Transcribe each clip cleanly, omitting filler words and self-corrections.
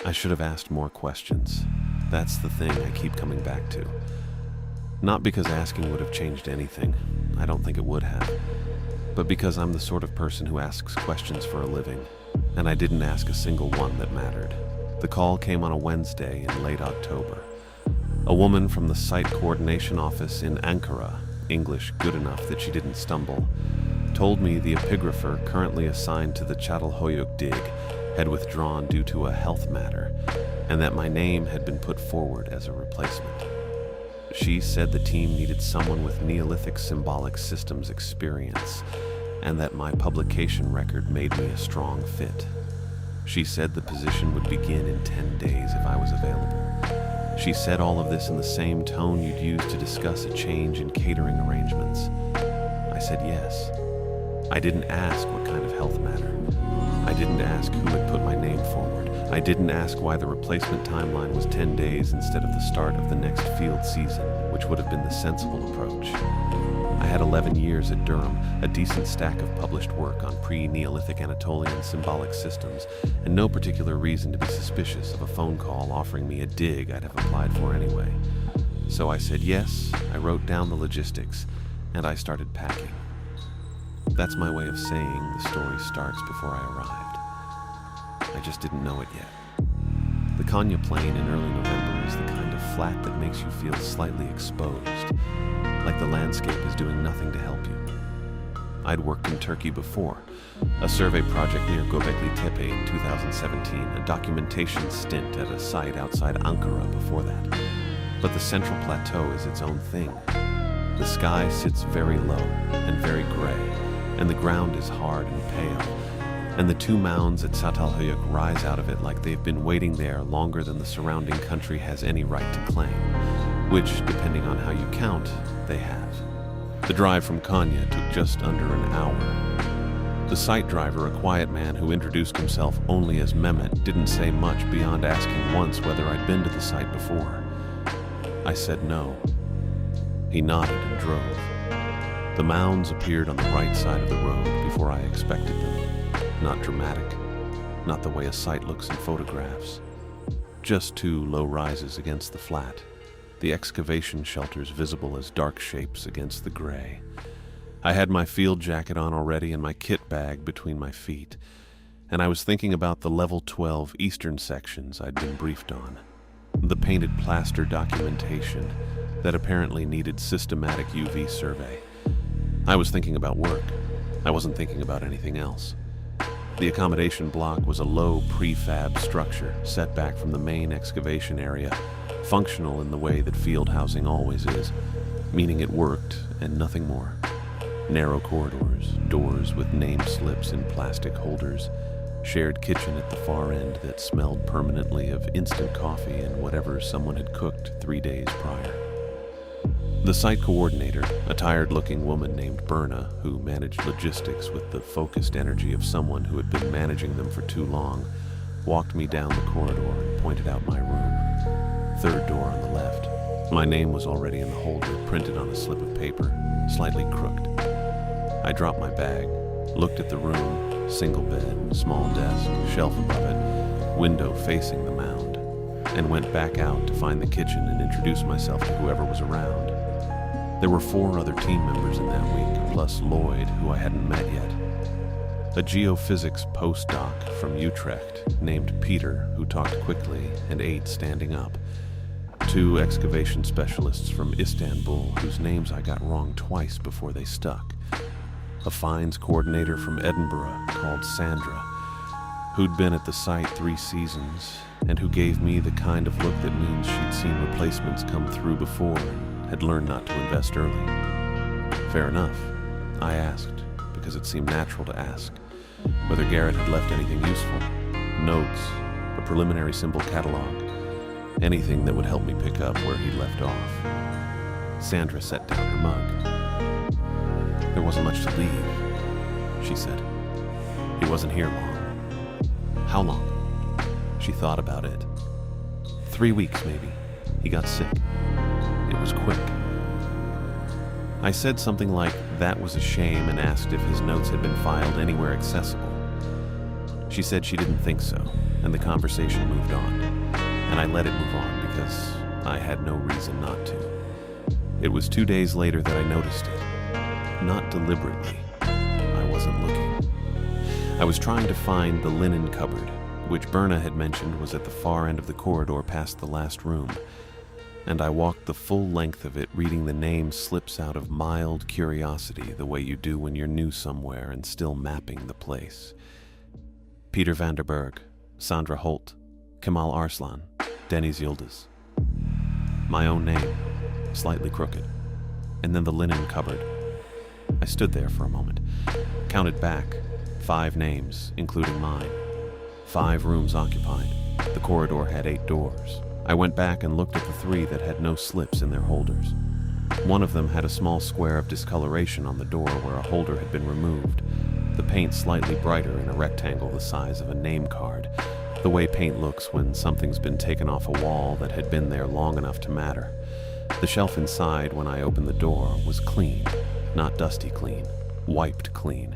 I should have asked more questions. That's the thing I keep coming back to. Not because asking would have changed anything. I don't think it would have. But because I'm the sort of person who asks questions for a living, and I didn't ask a single one that mattered. The call came on a Wednesday in late October. A woman from the site coordination office in Ankara, English good enough that she didn't stumble, told me the epigrapher currently assigned to the Çatalhöyük dig had withdrawn due to a health matter, and that my name had been put forward as a replacement. She said the team needed someone with Neolithic symbolic systems experience, and that my publication record made me a strong fit. She said the position would begin in 10 days if I was available. She said all of this in the same tone you'd use to discuss a change in catering arrangements. I said yes. I didn't ask what kind of health matter. I didn't ask who had put my name forward. I didn't ask why the replacement timeline was 10 days instead of the start of the next field season, which would have been the sensible approach. I had 11 years at Durham, a decent stack of published work on pre-Neolithic Anatolian symbolic systems, and no particular reason to be suspicious of a phone call offering me a dig I'd have applied for anyway. So I said yes, I wrote down the logistics, and I started packing. That's my way of saying the story starts before I arrived. I just didn't know it yet. The Konya Plain in early November is the kind of flat that makes you feel slightly exposed, like the landscape is doing nothing to help you. I'd worked in Turkey before, a survey project near Göbekli Tepe in 2017, a documentation stint at a site outside Ankara before that. But the Central Plateau is its own thing. The sky sits very low and very gray, and the ground is hard and pale, and the two mounds at Çatalhöyük rise out of it like they've been waiting there longer than the surrounding country has any right to claim, which, depending on how you count, they have. The drive from Konya took just under an hour. The site driver, a quiet man who introduced himself only as Mehmet, didn't say much beyond asking once whether I'd been to the site before. I said no. He nodded and drove. The mounds appeared on the right side of the road before I expected them. Not dramatic, not the way a site looks in photographs. Just two low rises against the flat, the excavation shelters visible as dark shapes against the gray. I had my field jacket on already and my kit bag between my feet, and I was thinking about the level 12 eastern sections I'd been briefed on. The painted plaster documentation that apparently needed systematic UV survey. I was thinking about work. I wasn't thinking about anything else. The accommodation block was a low prefab structure set back from the main excavation area, functional in the way that field housing always is, meaning it worked and nothing more. Narrow corridors, doors with name slips in plastic holders, shared kitchen at the far end that smelled permanently of instant coffee and whatever someone had cooked 3 days prior. The site coordinator, a tired-looking woman named Berna, who managed logistics with the focused energy of someone who had been managing them for too long, walked me down the corridor and pointed out my room. Third door on the left. My name was already in the holder, printed on a slip of paper, slightly crooked. I dropped my bag, looked at the room, single bed, small desk, shelf above it, window facing the mound, and went back out to find the kitchen and introduce myself to whoever was around. There were 4 other team members in that week, plus Lloyd, who I hadn't met yet. A geophysics postdoc from Utrecht named Peter, who talked quickly and ate standing up. 2 excavation specialists from Istanbul, whose names I got wrong twice before they stuck. A finds coordinator from Edinburgh called Sandra, who'd been at the site 3 seasons, and who gave me the kind of look that means she'd seen replacements come through before and had learned not to invest early. Fair enough. I asked, because it seemed natural to ask, whether Garrett had left anything useful. Notes, a preliminary symbol catalog, anything that would help me pick up where he'd left off. Sandra set down her mug. There wasn't much to leave, she said. He wasn't here long. How long? She thought about it. 3 weeks, maybe. He got sick. It was quick. I said something like that was a shame and asked if his notes had been filed anywhere accessible. She said she didn't think so, and the conversation moved on. And I let it move on because I had no reason not to. It was 2 days later that I noticed it. Not deliberately. I wasn't looking. I was trying to find the linen cupboard, which Berna had mentioned was at the far end of the corridor past the last room, and I walked the full length of it reading the name slips out of mild curiosity the way you do when you're new somewhere and still mapping the place. Peter Vanderberg, Sandra Holt, Kemal Arslan, Deniz Yildiz. My own name, slightly crooked, and then the linen cupboard. I stood there for a moment, counted back, 5 names, including mine. 5 rooms occupied. The corridor had 8 doors. I went back and looked at the 3 that had no slips in their holders. One of them had a small square of discoloration on the door where a holder had been removed, the paint slightly brighter in a rectangle the size of a name card, the way paint looks when something's been taken off a wall that had been there long enough to matter. The shelf inside, when I opened the door, was clean, not dusty clean, wiped clean.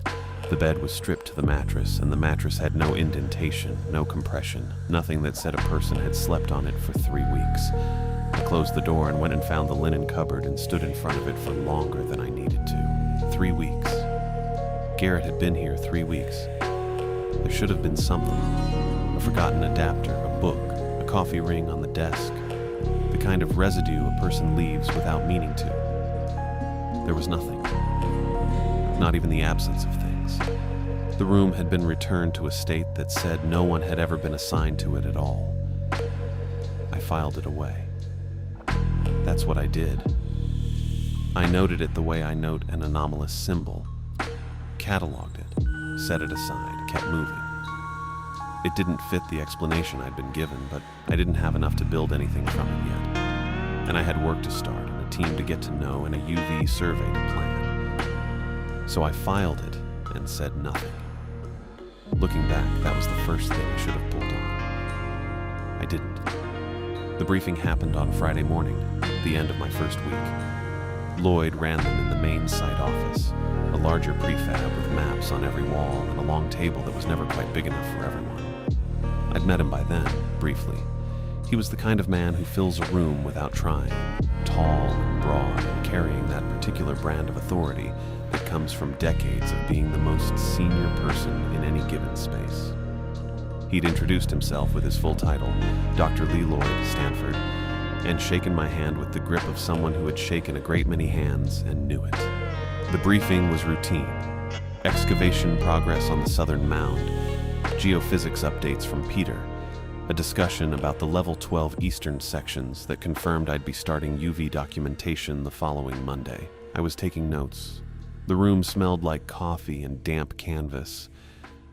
The bed was stripped to the mattress, and the mattress had no indentation, no compression, nothing that said a person had slept on it for 3 weeks. I closed the door and went and found the linen cupboard and stood in front of it for longer than I needed to. 3 weeks. Garrett had been here 3 weeks. There should have been something. A forgotten adapter, a book, a coffee ring on the desk. The kind of residue a person leaves without meaning to. There was nothing. Not even the absence of things. The room had been returned to a state that said no one had ever been assigned to it at all. I filed it away. That's what I did. I noted it the way I note an anomalous symbol. Cataloged it, set it aside, kept moving. It didn't fit the explanation I'd been given, but I didn't have enough to build anything from it yet. And I had work to start and a team to get to know and a UV survey to plan. So I filed it and said nothing. Looking back, that was the first thing I should have pulled on. I didn't. The briefing happened on Friday morning, the end of my first week. Lloyd ran them in the main site office, a larger prefab with maps on every wall and a long table that was never quite big enough for everyone. I'd met him by then, briefly. He was the kind of man who fills a room without trying, tall and broad and carrying that particular brand of authority that comes from decades of being the most senior person in any given space. He'd introduced himself with his full title, Dr. Lee Lloyd, Stanford, and shaken my hand with the grip of someone who had shaken a great many hands and knew it. The briefing was routine. Excavation progress on the southern mound, geophysics updates from Peter, a discussion about the level 12 eastern sections that confirmed I'd be starting UV documentation the following Monday. I was taking notes. The room smelled like coffee and damp canvas.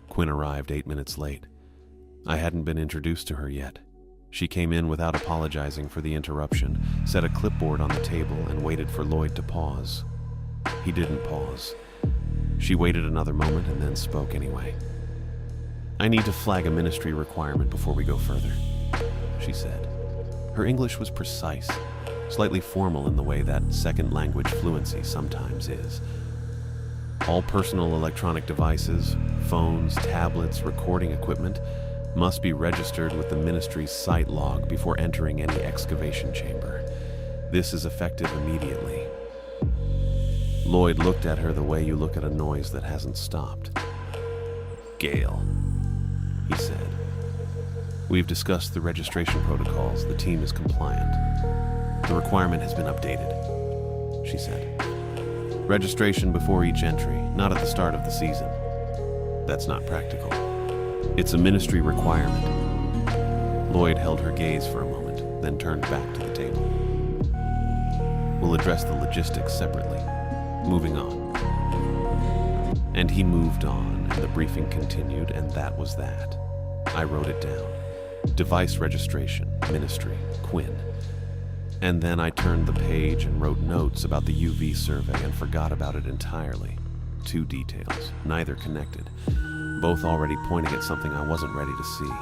Quinn arrived 8 minutes late. I hadn't been introduced to her yet. She came in without apologizing for the interruption, set a clipboard on the table, and waited for Lloyd to pause. He didn't pause. She waited another moment and then spoke anyway. "I need to flag a ministry requirement before we go further," she said. Her English was precise, slightly formal in the way that second language fluency sometimes is. All personal electronic devices, phones, tablets, recording equipment must be registered with the ministry's site log before entering any excavation chamber. This is effective immediately. Lloyd looked at her the way you look at a noise that hasn't stopped. "Gail," he said. "We've discussed the registration protocols. The team is compliant. The requirement has been updated," she said. "Registration before each entry, not at the start of the season. That's not practical. It's a ministry requirement." Lloyd held her gaze for a moment, then turned back to the table. "We'll address the logistics separately. Moving on." And he moved on, and the briefing continued, and that was that. I wrote it down. Device registration, ministry, Quinn. And then I turned the page and wrote notes about the UV survey and forgot about it entirely. 2 details, neither connected, both already pointing at something I wasn't ready to see.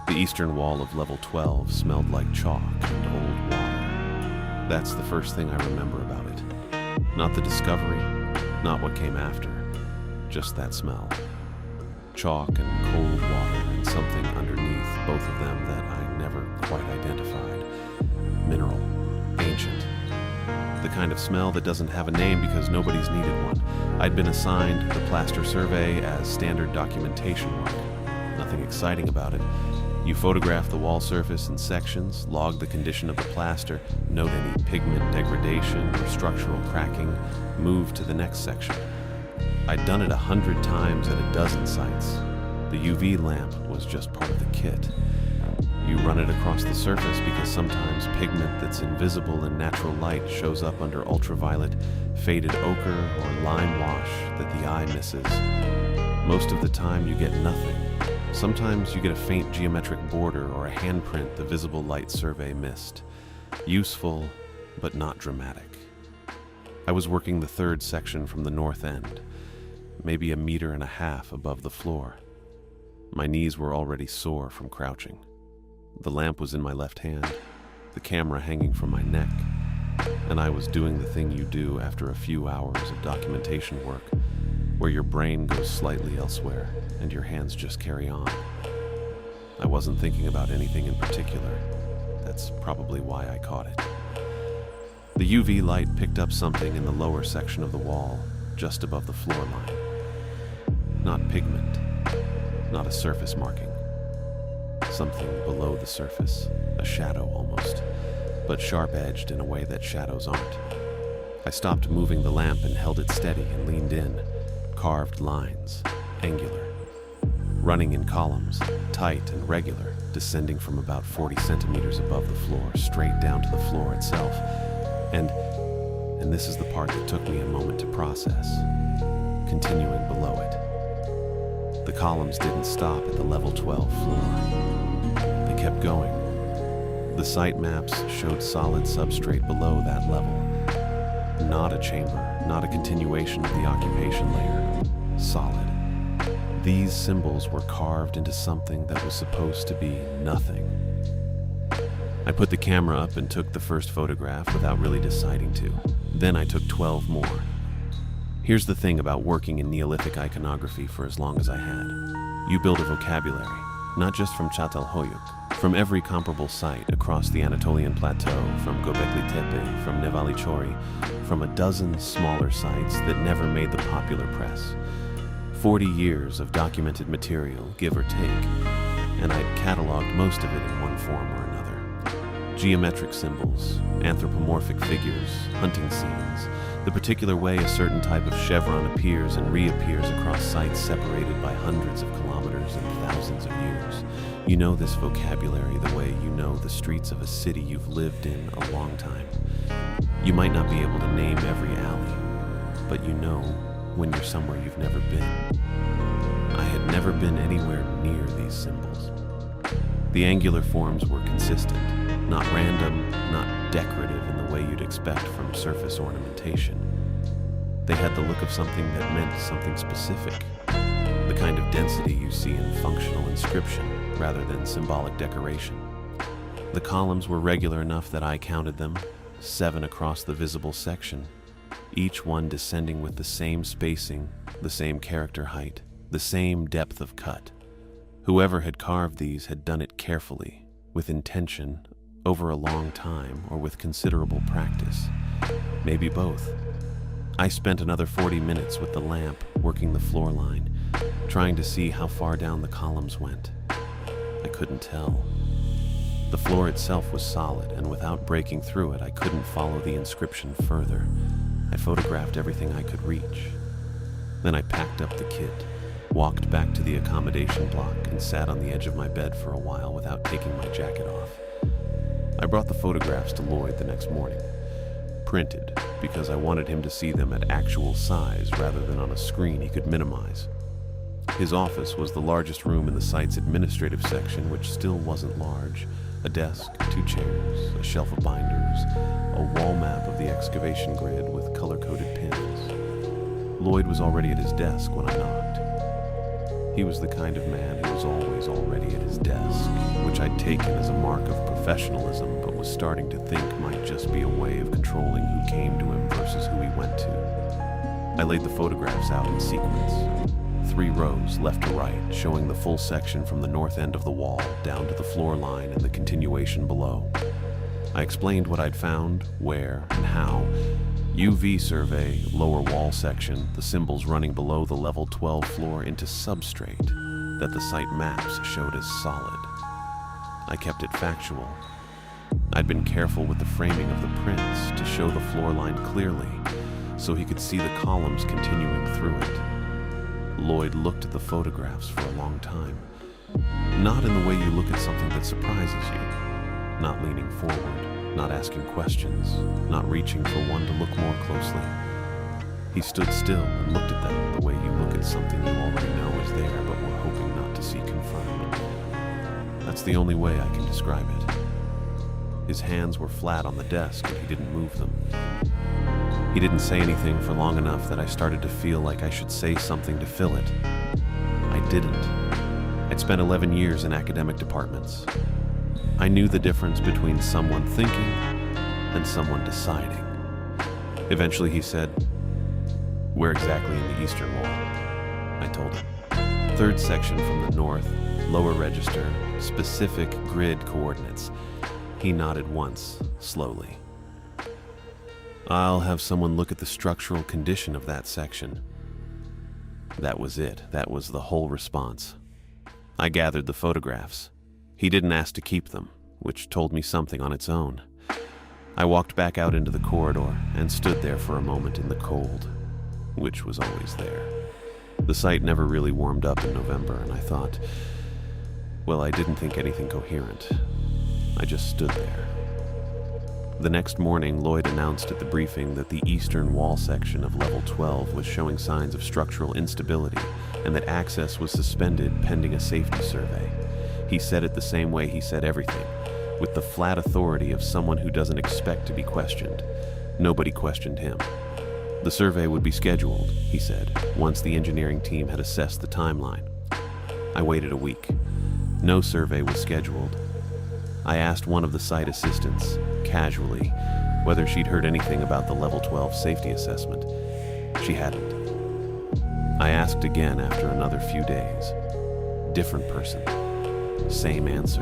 The eastern wall of level 12 smelled like chalk and old water. That's the first thing I remember about it. Not the discovery, not what came after, just that smell. chalk and cold water, and something underneath both of them that I never quite identified. Mineral. Ancient. The kind of smell that doesn't have a name because nobody's needed one. I'd been assigned the plaster survey as standard documentation work. Nothing exciting about it. You photograph the wall surface in sections, log the condition of the plaster, note any pigment degradation or structural cracking, move to the next section. I'd done it 100 times at a dozen sites. The UV lamp was just part of the kit. You run it across the surface because sometimes pigment that's invisible in natural light shows up under ultraviolet, faded ochre, or lime wash that the eye misses. Most of the time you get nothing. Sometimes you get a faint geometric border or a handprint the visible light survey missed. Useful, but not dramatic. I was working the third section from the north end, maybe 1.5 meters above the floor. My knees were already sore from crouching. The lamp was in my left hand, the camera hanging from my neck, and I was doing the thing you do after a few hours of documentation work, where your brain goes slightly elsewhere and your hands just carry on. I wasn't thinking about anything in particular. That's probably why I caught it. The UV light picked up something in the lower section of the wall, just above the floor line. Not pigment, not a surface marking. Something below the surface, a shadow almost, but sharp-edged in a way that shadows aren't. I stopped moving the lamp and held it steady and leaned in. Carved lines, angular, running in columns, tight and regular, descending from about 40 centimeters above the floor, straight down to the floor itself. And this is the part that took me a moment to process, continuing below it. The columns didn't stop at the level 12 floor. They kept going. The site maps showed solid substrate below that level. Not a chamber, not a continuation of the occupation layer. Solid. These symbols were carved into something that was supposed to be nothing. I put the camera up and took the first photograph without really deciding to. Then I took 12 more. Here's the thing about working in Neolithic iconography for as long as I had. You build a vocabulary, not just from Çatalhöyük, from every comparable site across the Anatolian Plateau, from Göbekli Tepe, from Nevali Chori, from a dozen smaller sites that never made the popular press. 40 years of documented material, give or take, and I'd cataloged most of it in one form or another. Geometric symbols, anthropomorphic figures, hunting scenes, the particular way a certain type of chevron appears and reappears across sites separated by hundreds of kilometers and thousands of years. You know this vocabulary the way you know the streets of a city you've lived in a long time. You might not be able to name every alley, but you know when you're somewhere you've never been. I had never been anywhere near these symbols. The angular forms were consistent, not random, not decorative in the way you'd expect from surface ornamentation. They had the look of something that meant something specific, the kind of density you see in functional inscription rather than symbolic decoration. The columns were regular enough that I counted them, 7 across the visible section, each one descending with the same spacing, the same character height, the same depth of cut. Whoever had carved these had done it carefully, with intention, over a long time, or with considerable practice. Maybe both. I spent another 40 minutes with the lamp, working the floor line, trying to see how far down the columns went. I couldn't tell. The floor itself was solid, and without breaking through it, I couldn't follow the inscription further. I photographed everything I could reach. Then I packed up the kit, walked back to the accommodation block, and sat on the edge of my bed for a while without taking my jacket off. I brought the photographs to Lloyd the next morning, printed, because I wanted him to see them at actual size rather than on a screen he could minimize. His office was the largest room in the site's administrative section, which still wasn't large. A desk, 2 chairs, a shelf of binders, a wall map of the excavation grid with color-coded pins. Lloyd was already at his desk when I knocked. He was the kind of man who was always already at his desk, which I'd taken as a mark of professionalism, but was starting to think might just be a way of controlling who came to him versus who he went to. I laid the photographs out in sequence. 3 rows, left to right, showing the full section from the north end of the wall down to the floor line and the continuation below. I explained what I'd found, where, and how. UV survey, lower wall section, the symbols running below the level 12 floor into substrate that the site maps showed as solid. I kept it factual. I'd been careful with the framing of the prints to show the floor line clearly, so he could see the columns continuing through it. Lloyd looked at the photographs for a long time. Not in the way you look at something that surprises you. Not leaning forward, not asking questions, not reaching for one to look more closely. He stood still and looked at them the way you look at something you already know is there but were hoping not to see confirmed. That's the only way I can describe it. His hands were flat on the desk and he didn't move them. He didn't say anything for long enough that I started to feel like I should say something to fill it. I didn't. I'd spent 11 years in academic departments. I knew the difference between someone thinking and someone deciding. Eventually he said, "Where exactly in the eastern wall?" I told him. 3rd section from the north, lower register, specific grid coordinates. He nodded once, slowly. "I'll have someone look at the structural condition of that section." That was it. That was the whole response. I gathered the photographs. He didn't ask to keep them, which told me something on its own. I walked back out into the corridor and stood there for a moment in the cold, which was always there. The site never really warmed up in November, and I thought, well, I didn't think anything coherent. I just stood there. The next morning, Lloyd announced at the briefing that the eastern wall section of level 12 was showing signs of structural instability and that access was suspended pending a safety survey. He said it the same way he said everything, with the flat authority of someone who doesn't expect to be questioned. Nobody questioned him. The survey would be scheduled, he said, once the engineering team had assessed the timeline. I waited a week. No survey was scheduled. I asked one of the site assistants, casually, whether she'd heard anything about the level 12 safety assessment. She hadn't. I asked again after another few days. Different person. Same answer.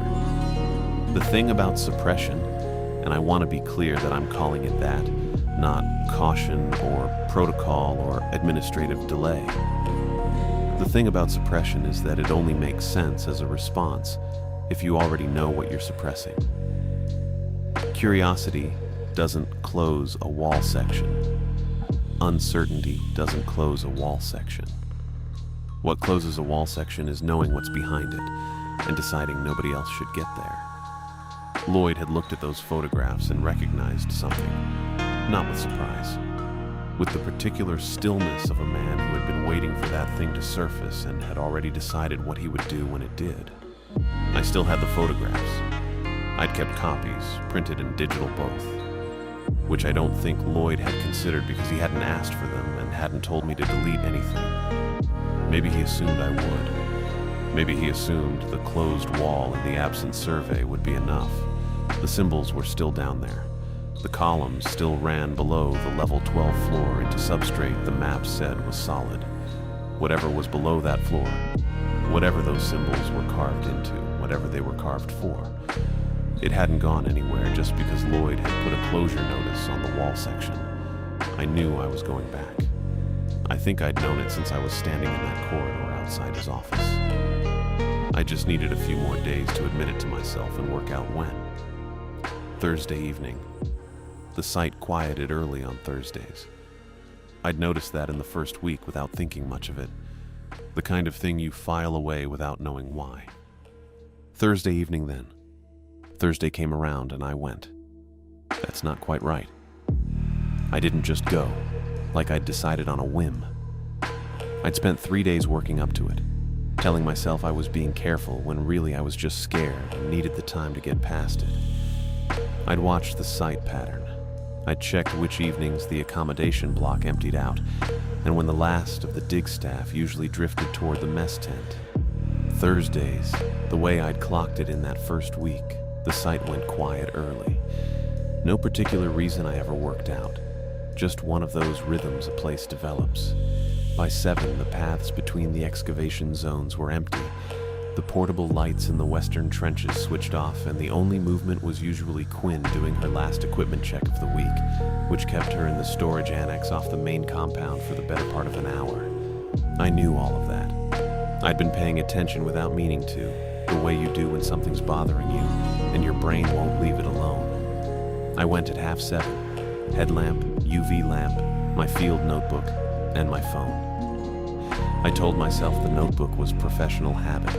The thing about suppression, and I want to be clear that I'm calling it that, not caution or protocol or administrative delay. The thing about suppression is that it only makes sense as a response if you already know what you're suppressing. Curiosity doesn't close a wall section. Uncertainty doesn't close a wall section. What closes a wall section is knowing what's behind it and deciding nobody else should get there. Lloyd had looked at those photographs and recognized something, not with surprise, with the particular stillness of a man who had been waiting for that thing to surface and had already decided what he would do when it did. I still had the photographs. I'd kept copies, printed and digital both, which I don't think Lloyd had considered because he hadn't asked for them and hadn't told me to delete anything. Maybe he assumed I would. Maybe he assumed the closed wall and the absent survey would be enough. The symbols were still down there. The columns still ran below the level 12 floor into substrate the map said was solid. Whatever was below that floor, whatever those symbols were carved into, whatever they were carved for, it hadn't gone anywhere just because Lloyd had put a closure notice on the wall section. I knew I was going back. I think I'd known it since I was standing in that corridor outside his office. I just needed a few more days to admit it to myself and work out when. Thursday evening. The site quieted early on Thursdays. I'd noticed that in the first week without thinking much of it. The kind of thing you file away without knowing why. Thursday evening then. Thursday came around and I went. That's not quite right. I didn't just go, like I'd decided on a whim. I'd spent 3 days working up to it, telling myself I was being careful when really I was just scared and needed the time to get past it. I'd watched the site pattern. I'd checked which evenings the accommodation block emptied out, and when the last of the dig staff usually drifted toward the mess tent. Thursdays, the way I'd clocked it in that first week, the site went quiet early. No particular reason I ever worked out, just one of those rhythms a place develops. By 7, the paths between the excavation zones were empty. The portable lights in the western trenches switched off, and the only movement was usually Quinn doing her last equipment check of the week, which kept her in the storage annex off the main compound for the better part of an hour. I knew all of that. I'd been paying attention without meaning to, the way you do when something's bothering you, and your brain won't leave it alone. I went at 7:30. Headlamp, UV lamp, my field notebook, and my phone. I told myself the notebook was professional habit.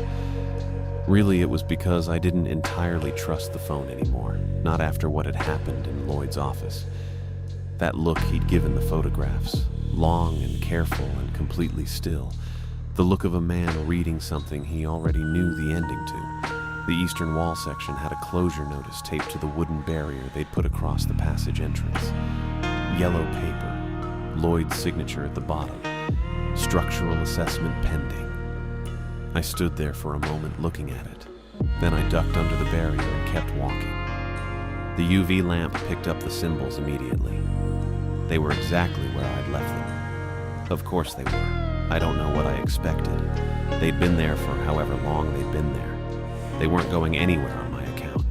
Really, it was because I didn't entirely trust the phone anymore, not after what had happened in Lloyd's office. That look he'd given the photographs, long and careful and completely still, the look of a man reading something he already knew the ending to. The eastern wall section had a closure notice taped to the wooden barrier they'd put across the passage entrance. Yellow paper, Lloyd's signature at the bottom, structural assessment pending. I stood there for a moment looking at it. Then I ducked under the barrier and kept walking. The UV lamp picked up the symbols immediately. They were exactly where I'd left them. Of course they were. I don't know what I expected. They'd been there for however long they'd been there. They weren't going anywhere on my account.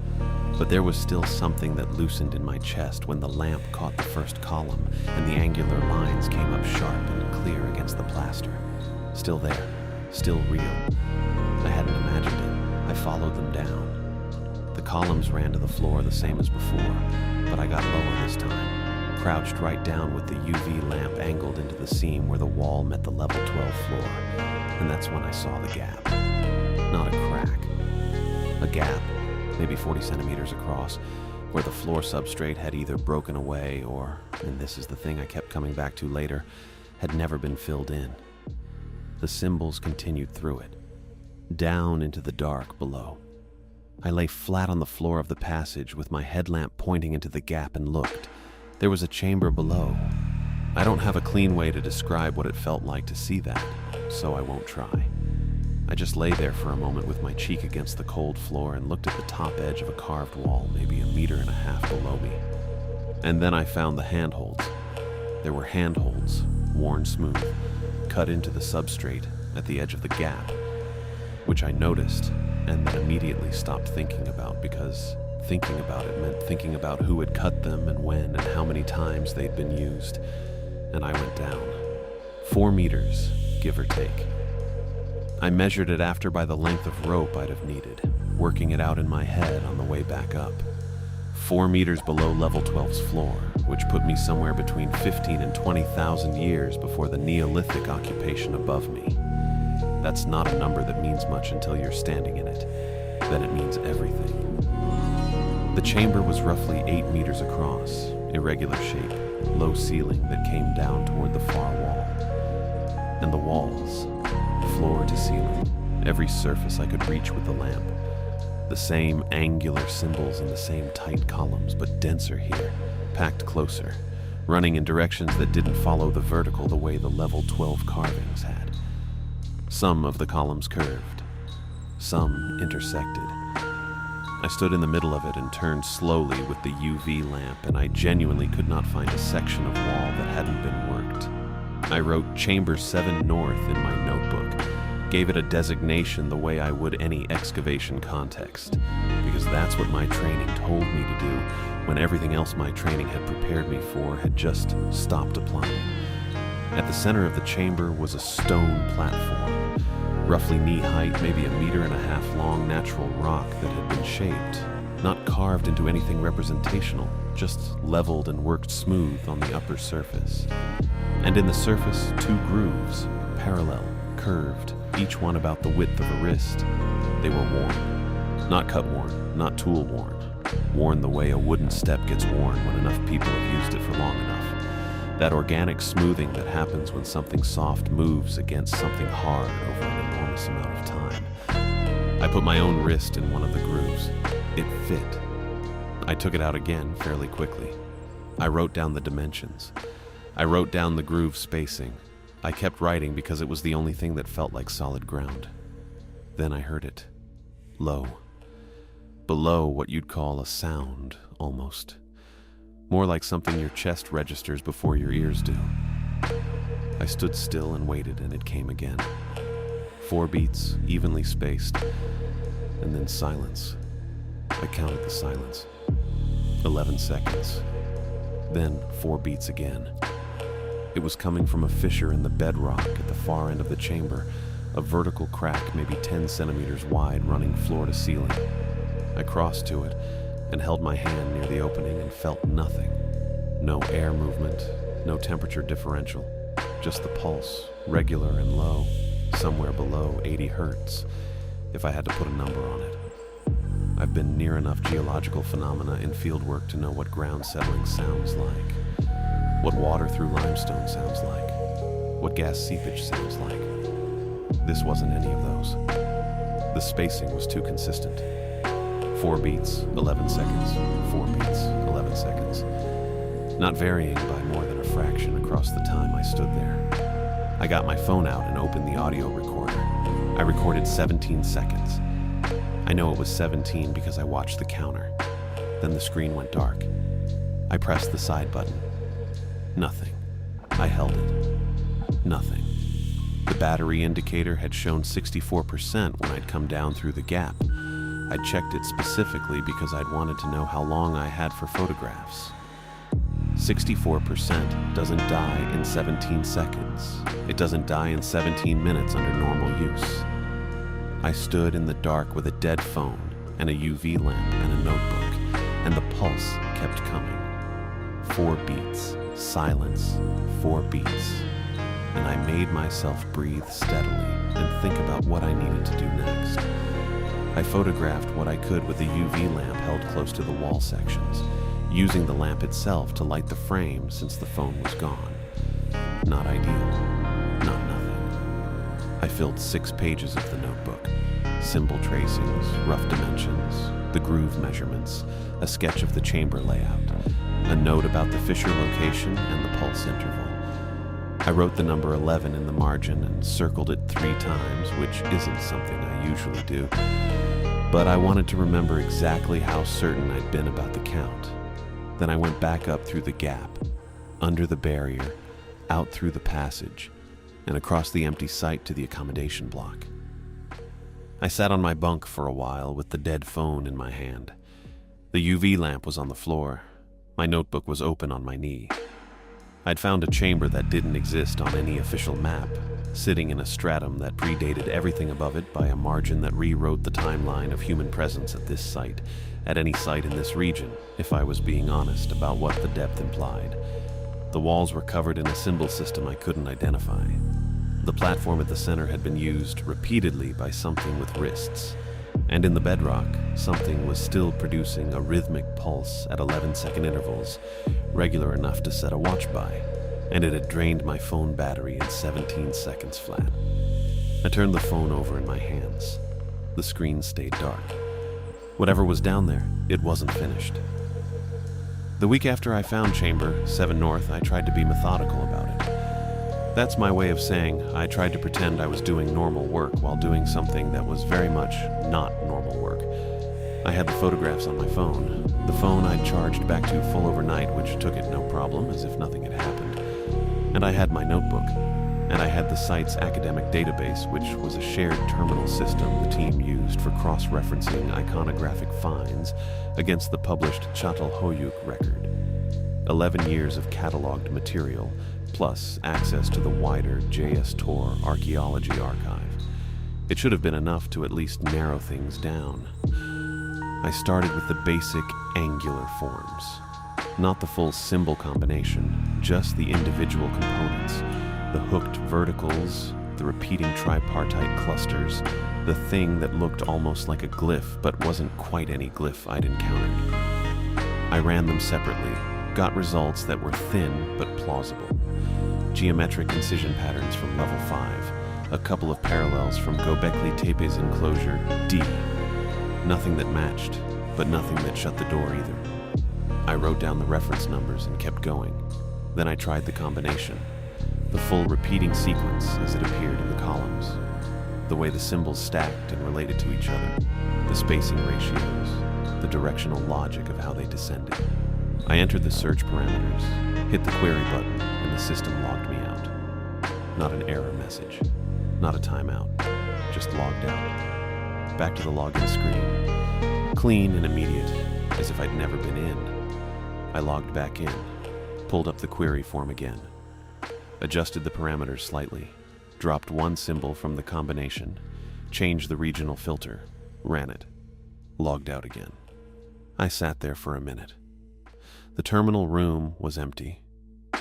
But there was still something that loosened in my chest when the lamp caught the first column and the angular lines came up sharp and clear against the plaster. Still there, still real. I hadn't imagined it. I followed them down. The columns ran to the floor the same as before, but I got lower this time, crouched right down with the UV lamp angled into the seam where the wall met the level 12 floor, and that's when I saw the gap. Not a crack. A gap, maybe 40 centimeters across, where the floor substrate had either broken away or, and this is the thing I kept coming back to later, had never been filled in. The symbols continued through it, down into the dark below. I lay flat on the floor of the passage with my headlamp pointing into the gap and looked. There was a chamber below. I don't have a clean way to describe what it felt like to see that, so I won't try. I just lay there for a moment with my cheek against the cold floor and looked at the top edge of a carved wall, maybe 1.5 meters below me. And then I found the handholds. There were handholds, worn smooth, cut into the substrate at the edge of the gap, which I noticed and then immediately stopped thinking about, because thinking about it meant thinking about who had cut them and when and how many times they'd been used. And I went down. 4 meters, give or take. I measured it after by the length of rope I'd have needed, working it out in my head on the way back up. 4 meters below level 12's floor, which put me somewhere between 15 and 20,000 years before the Neolithic occupation above me. That's not a number that means much until you're standing in it. Then it means everything. The chamber was roughly 8 meters across, irregular shape, low ceiling that came down toward the far wall. And the walls, floor to ceiling, every surface I could reach with the lamp. The same angular symbols in the same tight columns, but denser here, packed closer, running in directions that didn't follow the vertical the way the level 12 carvings had. Some of the columns curved, some intersected. I stood in the middle of it and turned slowly with the UV lamp, and I genuinely could not find a section of wall that hadn't been worked. I wrote Chamber 7 North in my notebook, gave it a designation the way I would any excavation context, because that's what my training told me to do when everything else my training had prepared me for had just stopped applying. At the center of the chamber was a stone platform, roughly knee-height, maybe 1.5 meters long natural rock that had been shaped, not carved into anything representational, just leveled and worked smooth on the upper surface. And in the surface, 2 grooves, parallel, curved, each one about the width of a wrist. They were worn. Not cut worn, not tool worn. Worn the way a wooden step gets worn when enough people have used it for long enough. That organic smoothing that happens when something soft moves against something hard over an enormous amount of time. I put my own wrist in one of the grooves. It fit. I took it out again fairly quickly. I wrote down the dimensions. I wrote down the groove spacing. I kept writing because it was the only thing that felt like solid ground. Then I heard it. Low. Below what you'd call a sound, almost. More like something your chest registers before your ears do. I stood still and waited, and it came again. 4 beats, evenly spaced, and then silence. I counted the silence. 11 seconds. Then 4 beats again. It was coming from a fissure in the bedrock at the far end of the chamber, a vertical crack maybe 10 centimeters wide running floor to ceiling. I crossed to it and held my hand near the opening and felt nothing. No air movement, no temperature differential, just the pulse, regular and low, somewhere below 80 hertz, if I had to put a number on it. I've been near enough geological phenomena in fieldwork to know what ground settling sounds like, what water through limestone sounds like, what gas seepage sounds like. This wasn't any of those. The spacing was too consistent. 4 beats, 11 seconds, 4 beats, 11 seconds. Not varying by more than a fraction across the time I stood there. I got my phone out and opened the audio recorder. I recorded 17 seconds. I know it was 17 because I watched the counter. Then the screen went dark. I pressed the side button. Nothing. I held it. Nothing. The battery indicator had shown 64% when I'd come down through the gap. I'd checked it specifically because I'd wanted to know how long I had for photographs. 64% doesn't die in 17 seconds. It doesn't die in 17 minutes under normal use. I stood in the dark with a dead phone and a UV lamp and a notebook, and the pulse kept coming. 4 beats, silence, 4 beats. And I made myself breathe steadily and think about what I needed to do next. I photographed what I could with the UV lamp held close to the wall sections, using the lamp itself to light the frame since the phone was gone. Not ideal, not nothing. I filled 6 pages of the notebook. Symbol tracings, rough dimensions, the groove measurements, a sketch of the chamber layout, a note about the fissure location and the pulse interval. I wrote the number 11 in the margin and circled it 3 times, which isn't something I usually do. But I wanted to remember exactly how certain I'd been about the count. Then I went back up through the gap, under the barrier, out through the passage, and across the empty site to the accommodation block. I sat on my bunk for a while with the dead phone in my hand. The UV lamp was on the floor. My notebook was open on my knee. I'd found a chamber that didn't exist on any official map, sitting in a stratum that predated everything above it by a margin that rewrote the timeline of human presence at this site, at any site in this region, if I was being honest about what the depth implied. The walls were covered in a symbol system I couldn't identify. The platform at the center had been used repeatedly by something with wrists, and in the bedrock, something was still producing a rhythmic pulse at 11-second intervals, regular enough to set a watch by, and it had drained my phone battery in 17 seconds flat. I turned the phone over in my hands. The screen stayed dark. Whatever was down there, it wasn't finished. The week after I found Chamber 7 North, I tried to be methodical about it. That's my way of saying I tried to pretend I was doing normal work while doing something that was very much not normal work. I had the photographs on my phone. The phone I'd charged back to full overnight, which took it no problem, as if nothing had happened. And I had my notebook. And I had the site's academic database, which was a shared terminal system the team used for cross-referencing iconographic finds against the published Çatalhöyük record. 11 years of cataloged material, plus access to the wider J.S. Tor archaeology archive. It should have been enough to at least narrow things down. I started with the basic angular forms. Not the full symbol combination, just the individual components. The hooked verticals, the repeating tripartite clusters, the thing that looked almost like a glyph but wasn't quite any glyph I'd encountered. I ran them separately, got results that were thin but plausible. Geometric incision patterns from level 5, a couple of parallels from Göbekli Tepe's enclosure D. Nothing that matched, but nothing that shut the door either. I wrote down the reference numbers and kept going. Then I tried the combination. The full repeating sequence as it appeared in the columns. The way the symbols stacked and related to each other. The spacing ratios. The directional logic of how they descended. I entered the search parameters, hit the query button, and the system logged me out. Not an error message, not a timeout, just logged out. Back to the login screen. Clean and immediate, as if I'd never been in. I logged back in, pulled up the query form again, adjusted the parameters slightly, dropped one symbol from the combination, changed the regional filter, ran it, logged out again. I sat there for a minute. The terminal room was empty.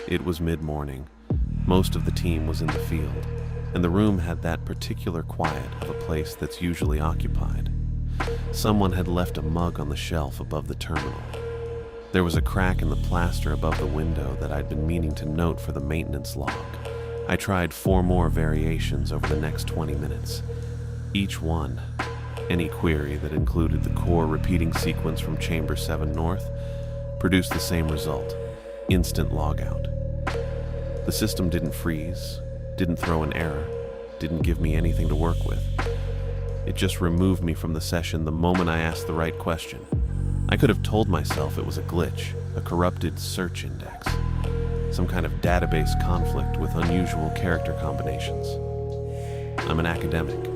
It was mid-morning. Most of the team was in the field, and the room had that particular quiet of a place that's usually occupied. Someone had left a mug on the shelf above the terminal. There was a crack in the plaster above the window that I'd been meaning to note for the maintenance log. I tried 4 more variations over the next 20 minutes. Each one, any query that included the core repeating sequence from Chamber 7 North, produced the same result: instant logout. The system didn't freeze, didn't throw an error, didn't give me anything to work with. It just removed me from the session the moment I asked the right question. I could have told myself it was a glitch, a corrupted search index, some kind of database conflict with unusual character combinations. I'm an academic.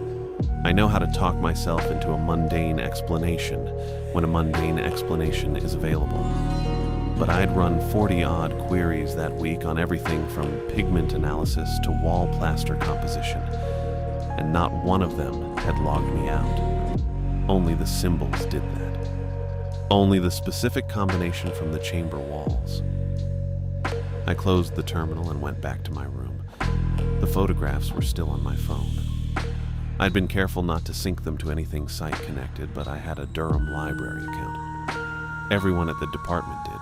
I know how to talk myself into a mundane explanation when a mundane explanation is available. But I'd run 40-odd queries that week on everything from pigment analysis to wall plaster composition, and not one of them had logged me out. Only the symbols did that. Only the specific combination from the chamber walls. I closed the terminal and went back to my room. The photographs were still on my phone. I'd been careful not to sync them to anything site-connected, but I had a Durham library account. Everyone at the department did.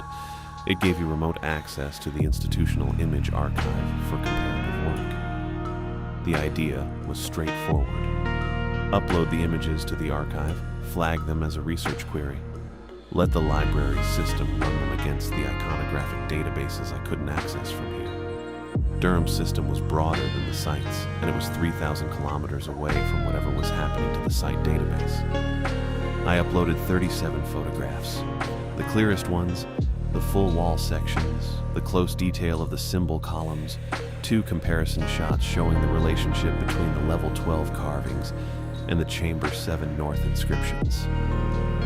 It gave you remote access to the institutional image archive for comparative work. The idea was straightforward. Upload the images to the archive, flag them as a research query, let the library system run them against the iconographic databases I couldn't access from here. Durham's system was broader than the site's, and it was 3,000 kilometers away from whatever was happening to the site database. I uploaded 37 photographs. The clearest ones, the full wall sections, the close detail of the symbol columns, 2 comparison shots showing the relationship between the level 12 carvings and the Chamber 7 North inscriptions.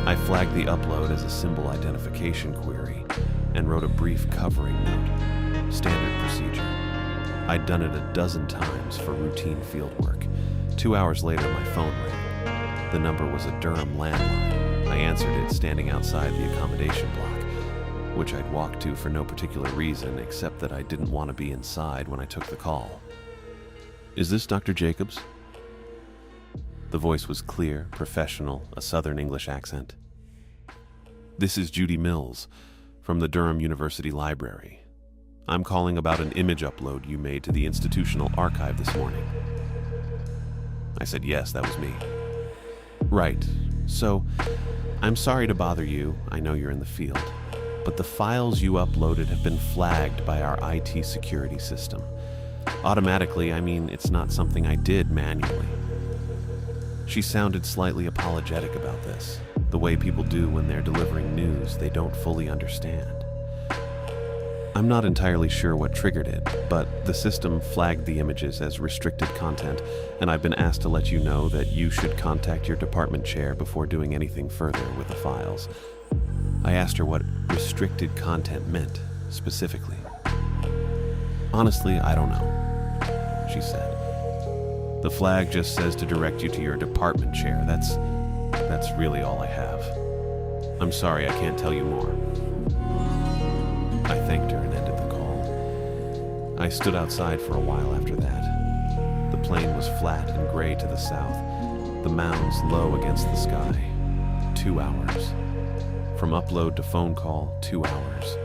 I flagged the upload as a symbol identification query and wrote a brief covering note, standard procedure. I'd done it a dozen times for routine fieldwork. 2 hours later, my phone rang. The number was a Durham landline. I answered it standing outside the accommodation block, which I'd walked to for no particular reason except that I didn't want to be inside when I took the call. "Is this Dr. Jacobs?" The voice was clear, professional, a Southern English accent. "This is Judy Mills from the Durham University Library. I'm calling about an image upload you made to the institutional archive this morning." I said yes, that was me. "Right. So, I'm sorry to bother you. I know you're in the field. But the files you uploaded have been flagged by our IT security system. Automatically, I mean, it's not something I did manually." She sounded slightly apologetic about this, the way people do when they're delivering news they don't fully understand. I'm not entirely sure what triggered it, but the system flagged the images as restricted content, and I've been asked to let you know that you should contact your department chair before doing anything further with the files. I asked her what restricted content meant, specifically. "Honestly, I don't know," she said. "The flag just says to direct you to your department chair. That's really all I have. I'm sorry, I can't tell you more." I thanked her and ended the call. I stood outside for a while after that. The plain was flat and gray to the south, the mounds low against the sky. 2 hours. From upload to phone call, 2 hours.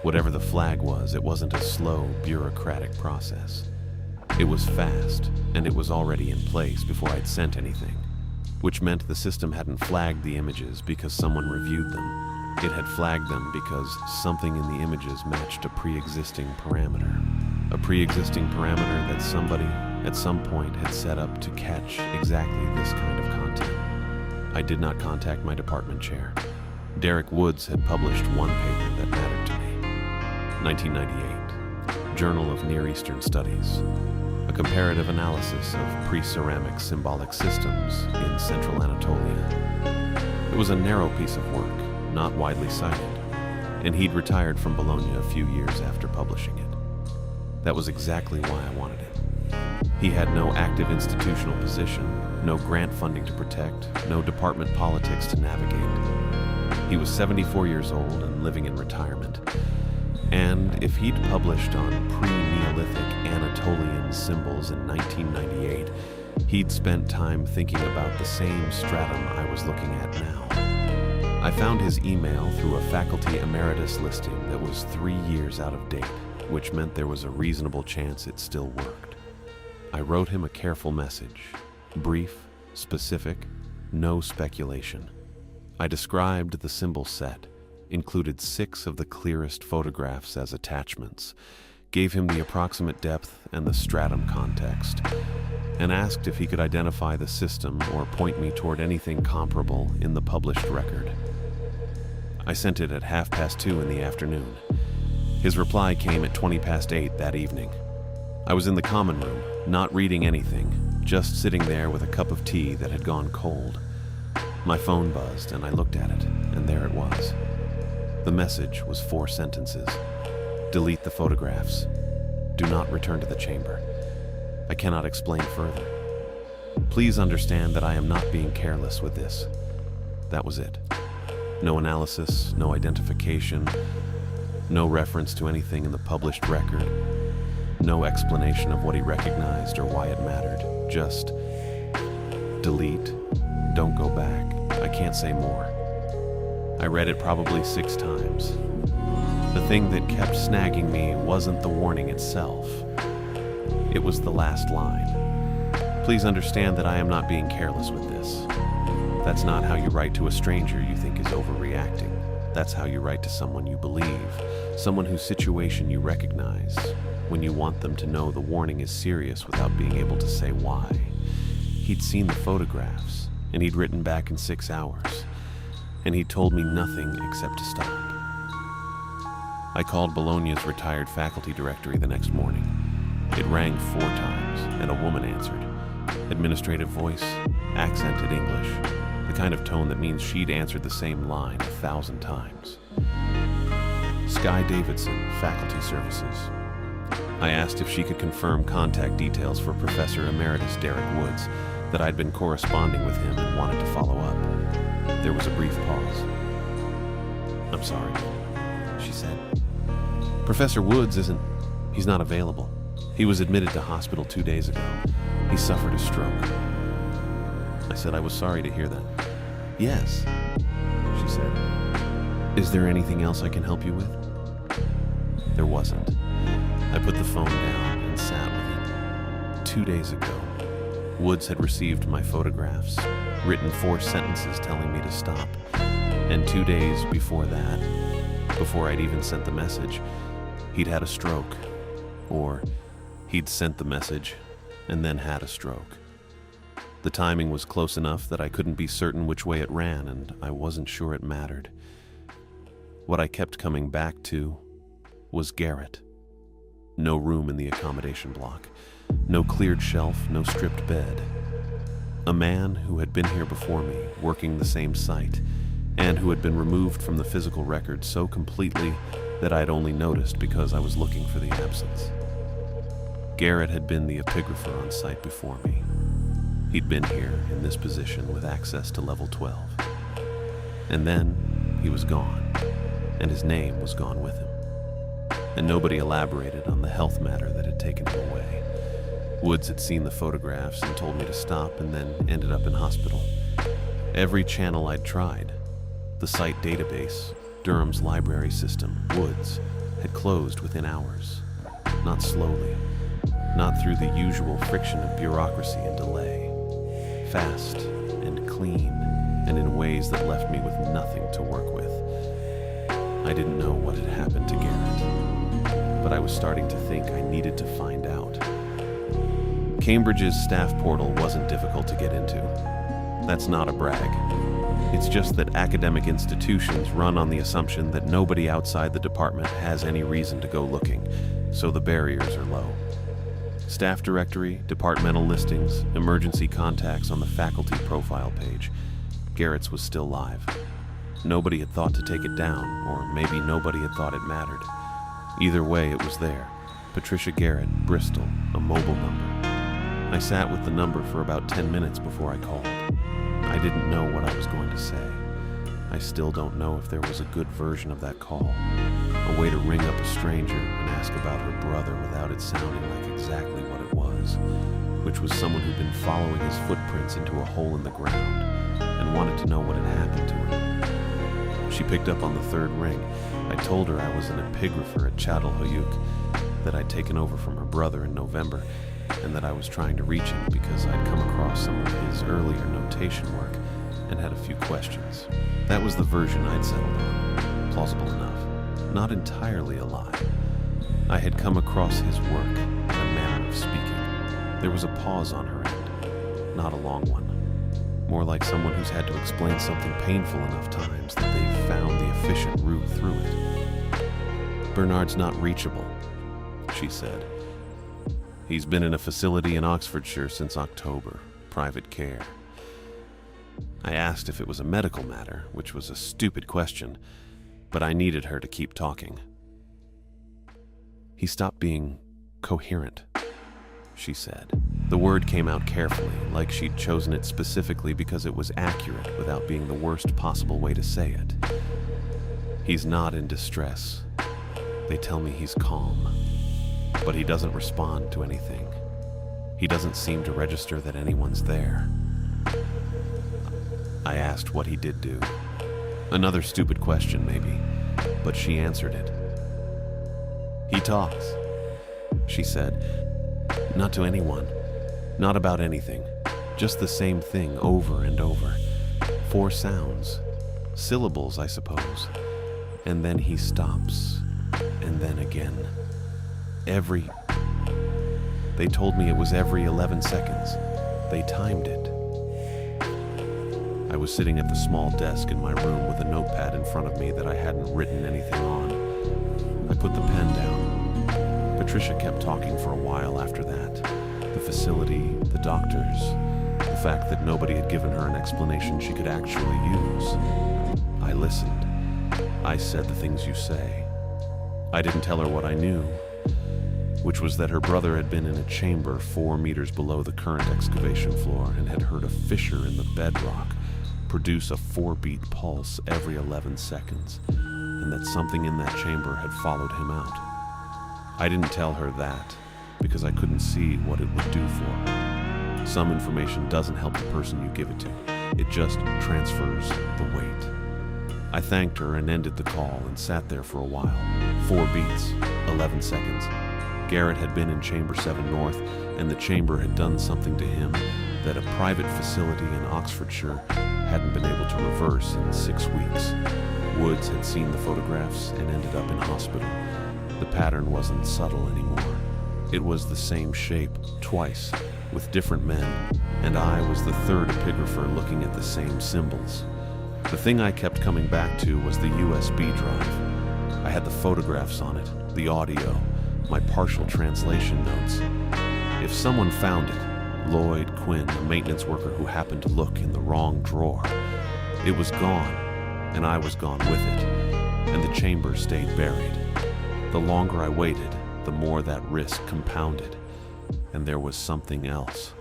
Whatever the flag was, it wasn't a slow, bureaucratic process. It was fast, and it was already in place before I'd sent anything, which meant the system hadn't flagged the images because someone reviewed them. It had flagged them because something in the images matched a pre-existing parameter. A pre-existing parameter that somebody, at some point, had set up to catch exactly this kind of content. I did not contact my department chair. Derek Woods had published one paper that mattered to me. 1998. Journal of Near Eastern Studies, a comparative analysis of pre-ceramic symbolic systems in central Anatolia. It was a narrow piece of work, not widely cited, and he'd retired from Bologna a few years after publishing it. That was exactly why I wanted it. He had no active institutional position, no grant funding to protect, no department politics to navigate. He was 74 years old and living in retirement. And if he'd published on pre-Neolithic Anatolian symbols in 1998, he'd spent time thinking about the same stratum I was looking at now. I found his email through a faculty emeritus listing that was 3 years out of date, which meant there was a reasonable chance it still worked. I wrote him a careful message, brief, specific, no speculation. I described the symbol set, included 6 of the clearest photographs as attachments, gave him the approximate depth and the stratum context, and asked if he could identify the system or point me toward anything comparable in the published record. I sent it at 2:30 in the afternoon. His reply came at 8:20 that evening. I was in the common room, not reading anything, just sitting there with a cup of tea that had gone cold. My phone buzzed and I looked at it, and there it was. The message was 4 sentences. Delete the photographs. Do not return to the chamber. I cannot explain further. Please understand that I am not being careless with this. That was it. No analysis, no identification, no reference to anything in the published record, no explanation of what he recognized or why it mattered. Just delete, don't go back. I can't say more. I read it probably 6 times. The thing that kept snagging me wasn't the warning itself. It was the last line. Please understand that I am not being careless with this. That's not how you write to a stranger you think is overreacting. That's how you write to someone you believe, someone whose situation you recognize, when you want them to know the warning is serious without being able to say why. He'd seen the photographs, and he'd written back in 6 hours, and he told me nothing except to stop. I called Bologna's retired faculty directory the next morning. It rang 4 times, and a woman answered. Administrative voice, accented English, the kind of tone that means she'd answered the same line 1,000 times. Sky Davidson, Faculty Services. I asked if she could confirm contact details for Professor Emeritus Derek Woods, that I'd been corresponding with him and wanted to follow up. There was a brief pause. I'm sorry, she said. Professor Woods he's not available. He was admitted to hospital 2 days ago. He suffered a stroke. I said I was sorry to hear that. Yes, she said. Is there anything else I can help you with? There wasn't. I put the phone down and sat with it. 2 days ago, Woods had received my photographs, written 4 sentences telling me to stop. And 2 days before that, before I'd even sent the message, he'd had a stroke. Or he'd sent the message and then had a stroke. The timing was close enough that I couldn't be certain which way it ran, and I wasn't sure it mattered. What I kept coming back to was Garrett. No room in the accommodation block. No cleared shelf, no stripped bed. A man who had been here before me, working the same site, and who had been removed from the physical record so completely that I'd only noticed because I was looking for the absence. Garrett had been the epigrapher on site before me. He'd been here in this position with access to level 12. And then he was gone, and his name was gone with him. And nobody elaborated on the health matter that had taken him away. Woods had seen the photographs and told me to stop, and then ended up in hospital. Every channel I'd tried, the site database, Durham's library system, Woods, had closed within hours. Not slowly, not through the usual friction of bureaucracy and delay. Fast and clean, and in ways that left me with nothing to work with. I didn't know what had happened to Garrett, but I was starting to think I needed to find out. Cambridge's staff portal wasn't difficult to get into. That's not a brag. It's just that academic institutions run on the assumption that nobody outside the department has any reason to go looking, so the barriers are low. Staff directory, departmental listings, emergency contacts on the faculty profile page. Garrett's was still live. Nobody had thought to take it down, or maybe nobody had thought it mattered. Either way, it was there. Patricia Garrett, Bristol, a mobile number. I sat with the number for about 10 minutes before I called. I didn't know what I was going to say. I still don't know if there was a good version of that call. A way to ring up a stranger and ask about her brother without it sounding like exactly what it was, which was someone who'd been following his footprints into a hole in the ground and wanted to know what had happened to him. She picked up on the third ring. I told her I was an epigrapher at Çatalhöyük, that I'd taken over from her brother in November, and that I was trying to reach him because I'd come across some of his earlier notation work and had a few questions. That was the version I'd settled on. Plausible enough. Not entirely a lie. I had come across his work in a manner of speaking. There was a pause on her end. Not a long one. More like someone who's had to explain something painful enough times that they've found the efficient route through it. Bernard's not reachable, she said. He's been in a facility in Oxfordshire since October, private care. I asked if it was a medical matter, which was a stupid question, but I needed her to keep talking. He stopped being coherent, she said. The word came out carefully, like she'd chosen it specifically because it was accurate without being the worst possible way to say it. He's not in distress. They tell me he's calm. But he doesn't respond to anything. He doesn't seem to register that anyone's there. I asked what he did do. Another stupid question, maybe, but she answered it. He talks, she said. Not to anyone. Not about anything. Just the same thing over and over. 4 sounds. Syllables, I suppose. And then he stops. And then again. They told me it was every 11 seconds. They timed it. I was sitting at the small desk in my room with a notepad in front of me that I hadn't written anything on. I put the pen down. Patricia kept talking for a while after that. The facility, the doctors, the fact that nobody had given her an explanation she could actually use. I listened. I said the things you say. I didn't tell her what I knew, which was that her brother had been in a chamber 4 meters below the current excavation floor and had heard a fissure in the bedrock produce a 4-beat pulse every 11 seconds, and that something in that chamber had followed him out. I didn't tell her that because I couldn't see what it would do for her. Some information doesn't help the person you give it to. It just transfers the weight. I thanked her and ended the call and sat there for a while. 4 beats, 11 seconds. Garrett had been in Chamber 7 North, and the chamber had done something to him that a private facility in Oxfordshire hadn't been able to reverse in 6 weeks. Woods had seen the photographs and ended up in hospital. The pattern wasn't subtle anymore. It was the same shape, twice, with different men, and I was the third epigrapher looking at the same symbols. The thing I kept coming back to was the USB drive. I had the photographs on it, the audio, my partial translation notes. If someone found it, Lloyd Quinn, a maintenance worker who happened to look in the wrong drawer, it was gone, and I was gone with it, and the chamber stayed buried. The longer I waited, the more that risk compounded, and there was something else,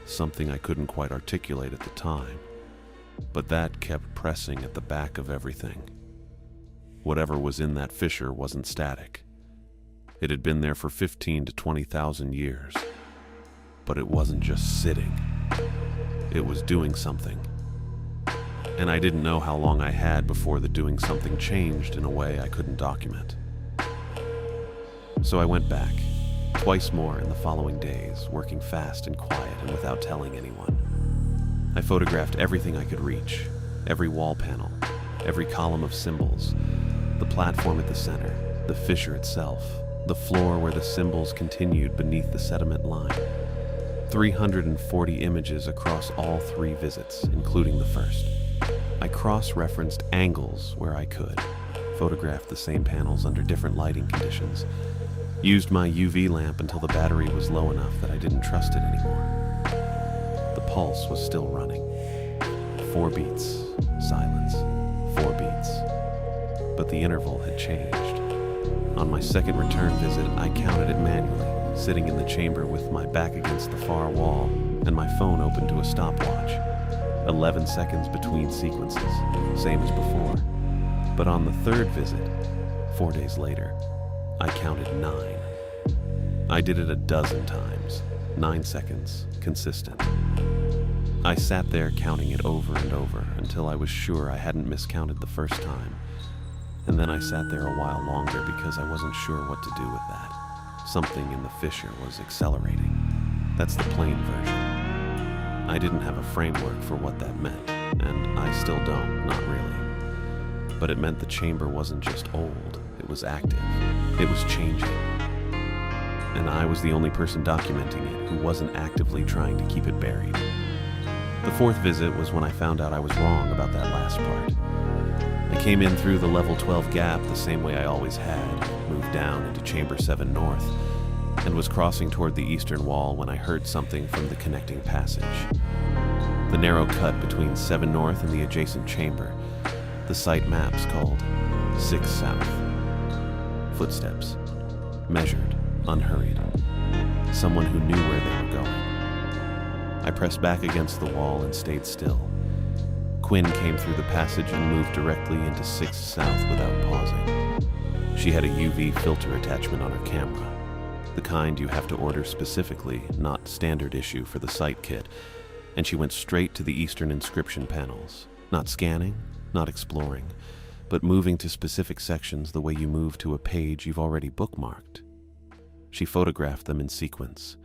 something I couldn't quite articulate at the time, but that kept pressing at the back of everything. Whatever was in that fissure wasn't static. It had been there for 15 to 20,000 years. But it wasn't just sitting. It was doing something. And I didn't know how long I had before the doing something changed in a way I couldn't document. So I went back, twice more in the following days, working fast and quiet and without telling anyone. I photographed everything I could reach, every wall panel, every column of symbols, the platform at the center, the fissure itself, the floor where the symbols continued beneath the sediment line. 340 images across all 3 visits, including the first. I cross-referenced angles where I could, photographed the same panels under different lighting conditions, Used my UV lamp until the battery was low enough that I didn't trust it anymore. The pulse was still running. 4 beats, silence, 4 beats. But the interval had changed. On my second return visit, I counted it manually, sitting in the chamber with my back against the far wall and my phone open to a stopwatch. 11 seconds between sequences, same as before. But on the third visit, 4 days later, I counted 9. I did it a dozen times, 9 seconds, consistent. I sat there counting it over and over until I was sure I hadn't miscounted the first time. And then I sat there a while longer because I wasn't sure what to do with that. Something in the fissure was accelerating. That's the plain version. I didn't have a framework for what that meant, and I still don't, not really. But it meant the chamber wasn't just old, it was active. It was changing. And I was the only person documenting it who wasn't actively trying to keep it buried. The fourth visit was when I found out I was wrong about that last part. I came in through the level 12 gap the same way I always had, moved down into Chamber 7 North, and was crossing toward the eastern wall when I heard something from the connecting passage. The narrow cut between 7 North and the adjacent chamber, the site maps called 6 South. Footsteps, measured, unhurried. Someone who knew where they were going. I pressed back against the wall and stayed still. Quinn came through the passage and moved directly into 6 South without pausing. She had a UV filter attachment on her camera, the kind you have to order specifically, not standard issue for the site kit, and she went straight to the eastern inscription panels, not scanning, not exploring, but moving to specific sections the way you move to a page you've already bookmarked. She photographed them in sequence.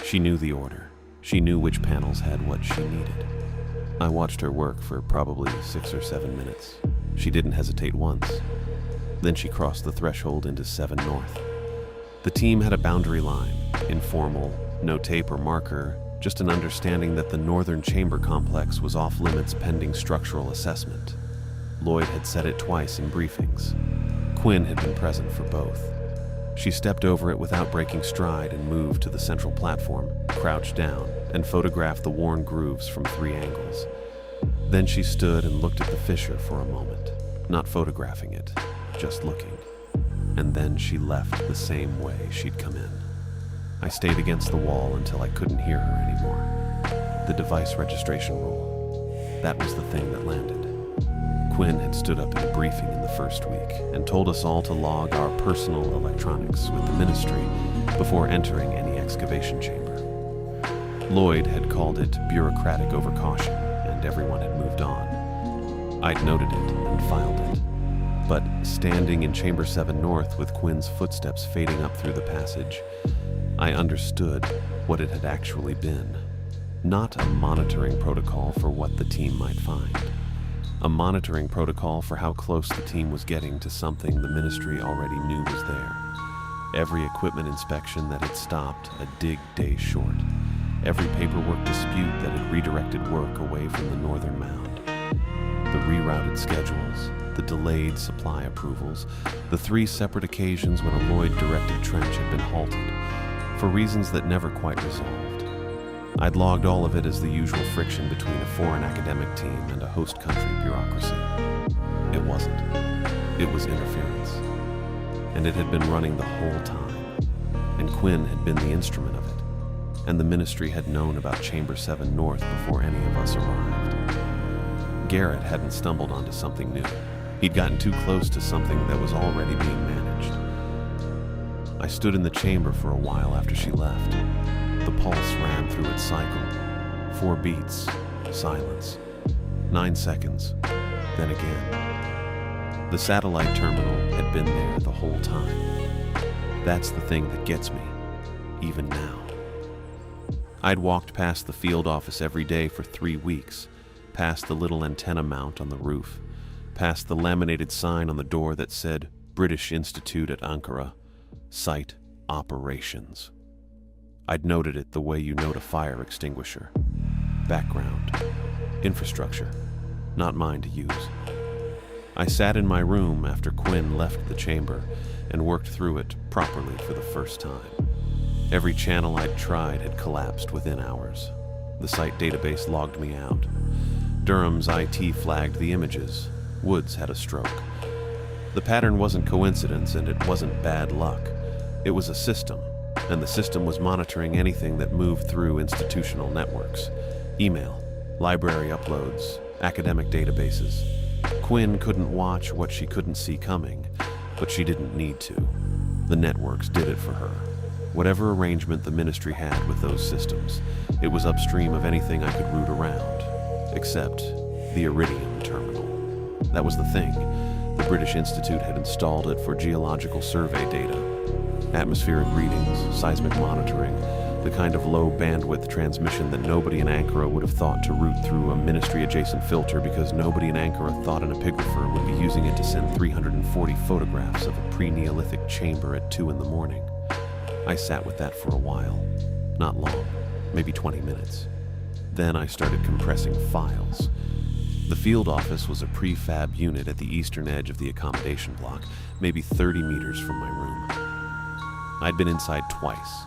She knew the order. She knew which panels had what she needed. I watched her work for probably 6 or 7 minutes. She didn't hesitate once. Then she crossed the threshold into 7 North. The team had a boundary line, informal, no tape or marker, just an understanding that the northern chamber complex was off limits pending structural assessment. Lloyd had said it twice in briefings. Quinn had been present for both. She stepped over it without breaking stride and moved to the central platform, crouched down, and photographed the worn grooves from 3 angles. Then she stood and looked at the fissure for a moment, not photographing it, just looking. And then she left the same way she'd come in. I stayed against the wall until I couldn't hear her anymore. The device registration rule. That was the thing that landed. Quinn had stood up in a briefing in the first week and told us all to log our personal electronics with the ministry before entering any excavation chamber. Lloyd had called it bureaucratic overcaution, and everyone had moved on. I'd noted it and filed it. But standing in Chamber 7 North with Quinn's footsteps fading up through the passage, I understood what it had actually been. Not a monitoring protocol for what the team might find. A monitoring protocol for how close the team was getting to something the ministry already knew was there. Every equipment inspection that had stopped a dig day short. Every paperwork dispute that had redirected work away from the northern mound. The rerouted schedules, the delayed supply approvals, the 3 separate occasions when a Lloyd-directed trench had been halted, for reasons that never quite resolved. I'd logged all of it as the usual friction between a foreign academic team and a host country bureaucracy. It wasn't. It was interference. And it had been running the whole time. And Quinn had been the instrument of it. And the ministry had known about Chamber 7 North before any of us arrived. Garrett hadn't stumbled onto something new. He'd gotten too close to something that was already being managed. I stood in the chamber for a while after she left. The pulse ran through its cycle. 4 beats, silence. 9 seconds, then again. The satellite terminal had been there the whole time. That's the thing that gets me, even now. I'd walked past the field office every day for 3 weeks, past the little antenna mount on the roof, past the laminated sign on the door that said British Institute at Ankara, Site Operations. I'd noted it the way you note a fire extinguisher. Background. Infrastructure. Not mine to use. I sat in my room after Quinn left the chamber and worked through it properly for the first time. Every channel I'd tried had collapsed within hours. The site database logged me out. Durham's IT flagged the images. Woods had a stroke. The pattern wasn't coincidence, and it wasn't bad luck. It was a system, and the system was monitoring anything that moved through institutional networks. Email, library uploads, academic databases. Quinn couldn't watch what she couldn't see coming, but she didn't need to. The networks did it for her. Whatever arrangement the ministry had with those systems, it was upstream of anything I could root around, except the Iridium terminal. That was the thing. The British Institute had installed it for geological survey data, atmospheric readings, seismic monitoring, the kind of low-bandwidth transmission that nobody in Ankara would have thought to route through a ministry-adjacent filter because nobody in Ankara thought an epigrapher would be using it to send 340 photographs of a pre-Neolithic chamber at 2 in the morning. I sat with that for a while. Not long, maybe 20 minutes. Then I started compressing files. The field office was a prefab unit at the eastern edge of the accommodation block, maybe 30 meters from my room. I'd been inside twice.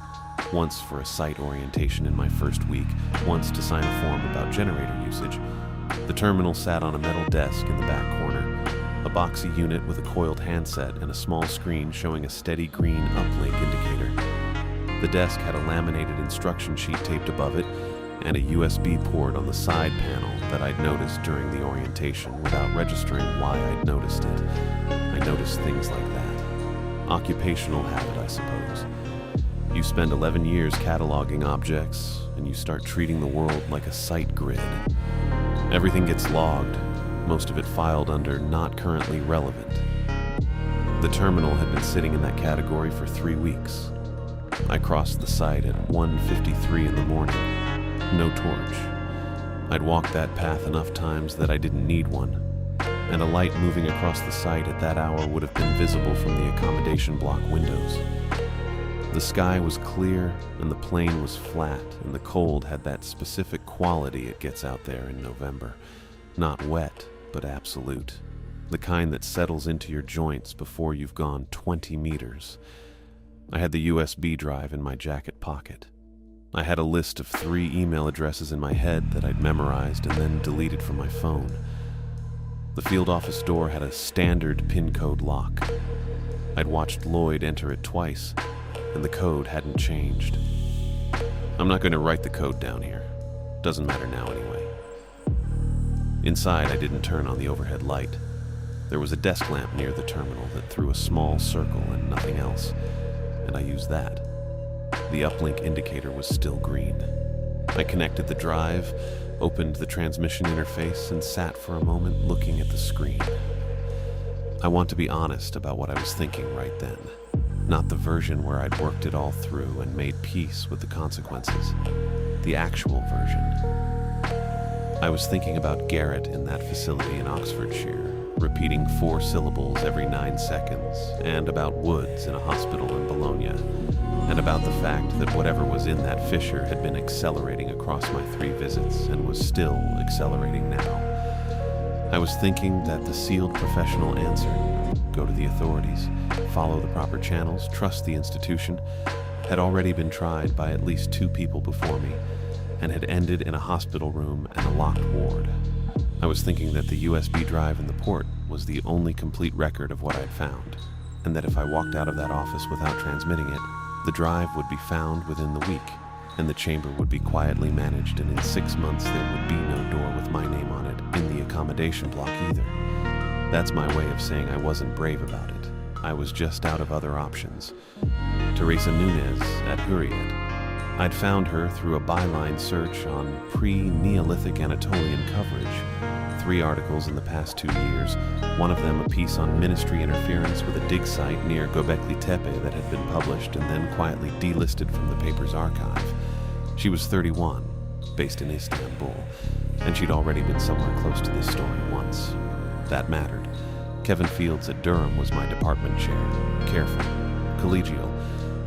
Once for a site orientation in my first week, once to sign a form about generator usage. The terminal sat on a metal desk in the back corner, a boxy unit with a coiled handset and a small screen showing a steady green uplink indicator. The desk had a laminated instruction sheet taped above it and a USB port on the side panel that I'd noticed during the orientation without registering why I'd noticed it. I noticed things like that. Occupational habit, I suppose. You spend 11 years cataloging objects, and you start treating the world like a site grid. Everything gets logged, most of it filed under not currently relevant. The terminal had been sitting in that category for 3 weeks. I crossed the site at 1:53 in the morning. No torch. I'd walked that path enough times that I didn't need one, and a light moving across the site at that hour would have been visible from the accommodation block windows. The sky was clear, and the plain was flat, and the cold had that specific quality it gets out there in November. Not wet, but absolute. The kind that settles into your joints before you've gone 20 meters. I had the USB drive in my jacket pocket. I had a list of 3 email addresses in my head that I'd memorized and then deleted from my phone. The field office door had a standard PIN code lock. I'd watched Lloyd enter it twice, and the code hadn't changed. I'm not going to write the code down here. Doesn't matter now anyway. Inside, I didn't turn on the overhead light. There was a desk lamp near the terminal that threw a small circle and nothing else, and I used that. The uplink indicator was still green. I connected the drive, opened the transmission interface, and sat for a moment looking at the screen. I want to be honest about what I was thinking right then. Not the version where I'd worked it all through and made peace with the consequences. The actual version. I was thinking about Garrett in that facility in Oxfordshire, repeating 4 syllables every 9 seconds, and about Woods in a hospital in Bologna, and about the fact that whatever was in that fissure had been accelerating across my 3 visits and was still accelerating now. I was thinking that the sealed professional answer, go to the authorities, follow the proper channels, trust the institution, had already been tried by at least 2 people before me, and had ended in a hospital room and a locked ward. I was thinking that the USB drive in the port was the only complete record of what I'd found, and that if I walked out of that office without transmitting it, the drive would be found within the week, and the chamber would be quietly managed, and in 6 months there would be no door with my name on it in the accommodation block either. That's my way of saying I wasn't brave about it. I was just out of other options. Teresa Nunez at Hurriyet. I'd found her through a byline search on pre-Neolithic Anatolian coverage. 3 articles in the past 2 years, one of them a piece on ministry interference with a dig site near Göbekli Tepe that had been published and then quietly delisted from the paper's archive. She was 31, based in Istanbul, and she'd already been somewhere close to this story once. That mattered. Kevin Fields at Durham was my department chair, careful, collegial,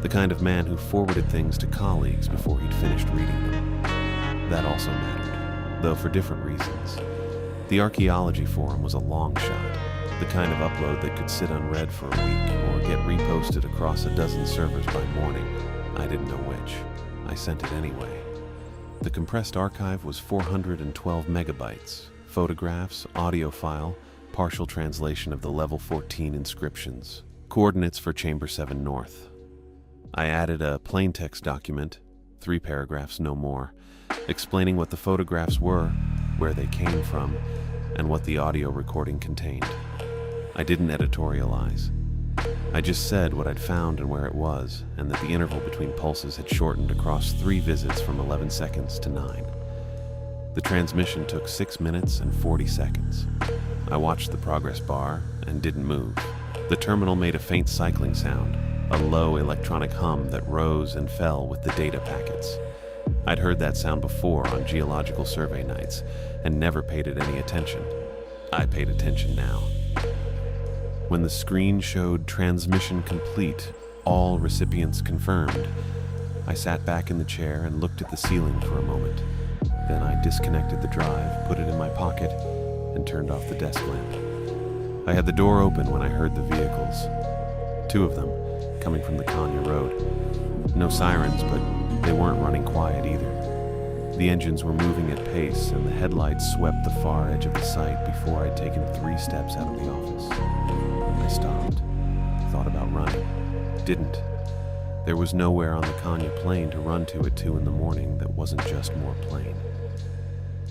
the kind of man who forwarded things to colleagues before he'd finished reading them. That also mattered, though for different reasons. The archaeology forum was a long shot. The kind of upload that could sit unread for a week or get reposted across a dozen servers by morning. I didn't know which. I sent it anyway. The compressed archive was 412 megabytes. Photographs, audio file, partial translation of the level 14 inscriptions. Coordinates for Chamber 7 North. I added a plain text document, 3 paragraphs, no more, explaining what the photographs were, where they came from, and what the audio recording contained. I didn't editorialize. I just said what I'd found and where it was, and that the interval between pulses had shortened across 3 visits from 11 seconds to 9. The transmission took 6 minutes and 40 seconds. I watched the progress bar and didn't move. The terminal made a faint cycling sound, a low electronic hum that rose and fell with the data packets. I'd heard that sound before on geological survey nights and never paid it any attention. I paid attention now. When the screen showed transmission complete, all recipients confirmed, I sat back in the chair and looked at the ceiling for a moment. Then I disconnected the drive, put it in my pocket, and turned off the desk lamp. I had the door open when I heard the vehicles. 2 of them, coming from the Kanya Road. No sirens, but they weren't running quiet either. The engines were moving at pace, and the headlights swept the far edge of the site before I'd taken 3 steps out of the office. I stopped, thought about running. Didn't. There was nowhere on the Kanya plain to run to at 2 in the morning that wasn't just more plain.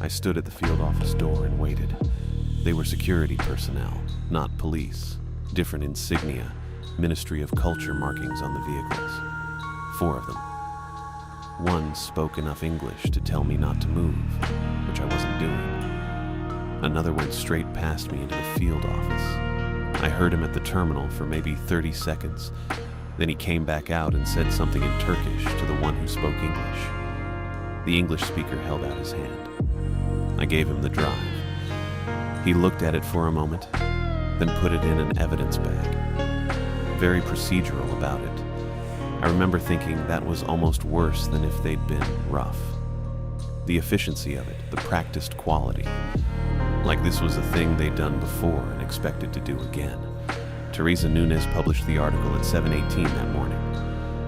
I stood at the field office door and waited. They were security personnel, not police. Different insignia, Ministry of Culture markings on the vehicles. 4 of them. One spoke enough English to tell me not to move, which I wasn't doing. Another went straight past me into the field office. I heard him at the terminal for maybe 30 seconds. Then he came back out and said something in Turkish to the one who spoke English. The English speaker held out his hand. I gave him the drive. He looked at it for a moment, then put it in an evidence bag. Very procedural about it. I remember thinking that was almost worse than if they'd been rough. The efficiency of it, the practiced quality. Like this was a thing they'd done before and expected to do again. Teresa Nunes published the article at 7:18 that morning.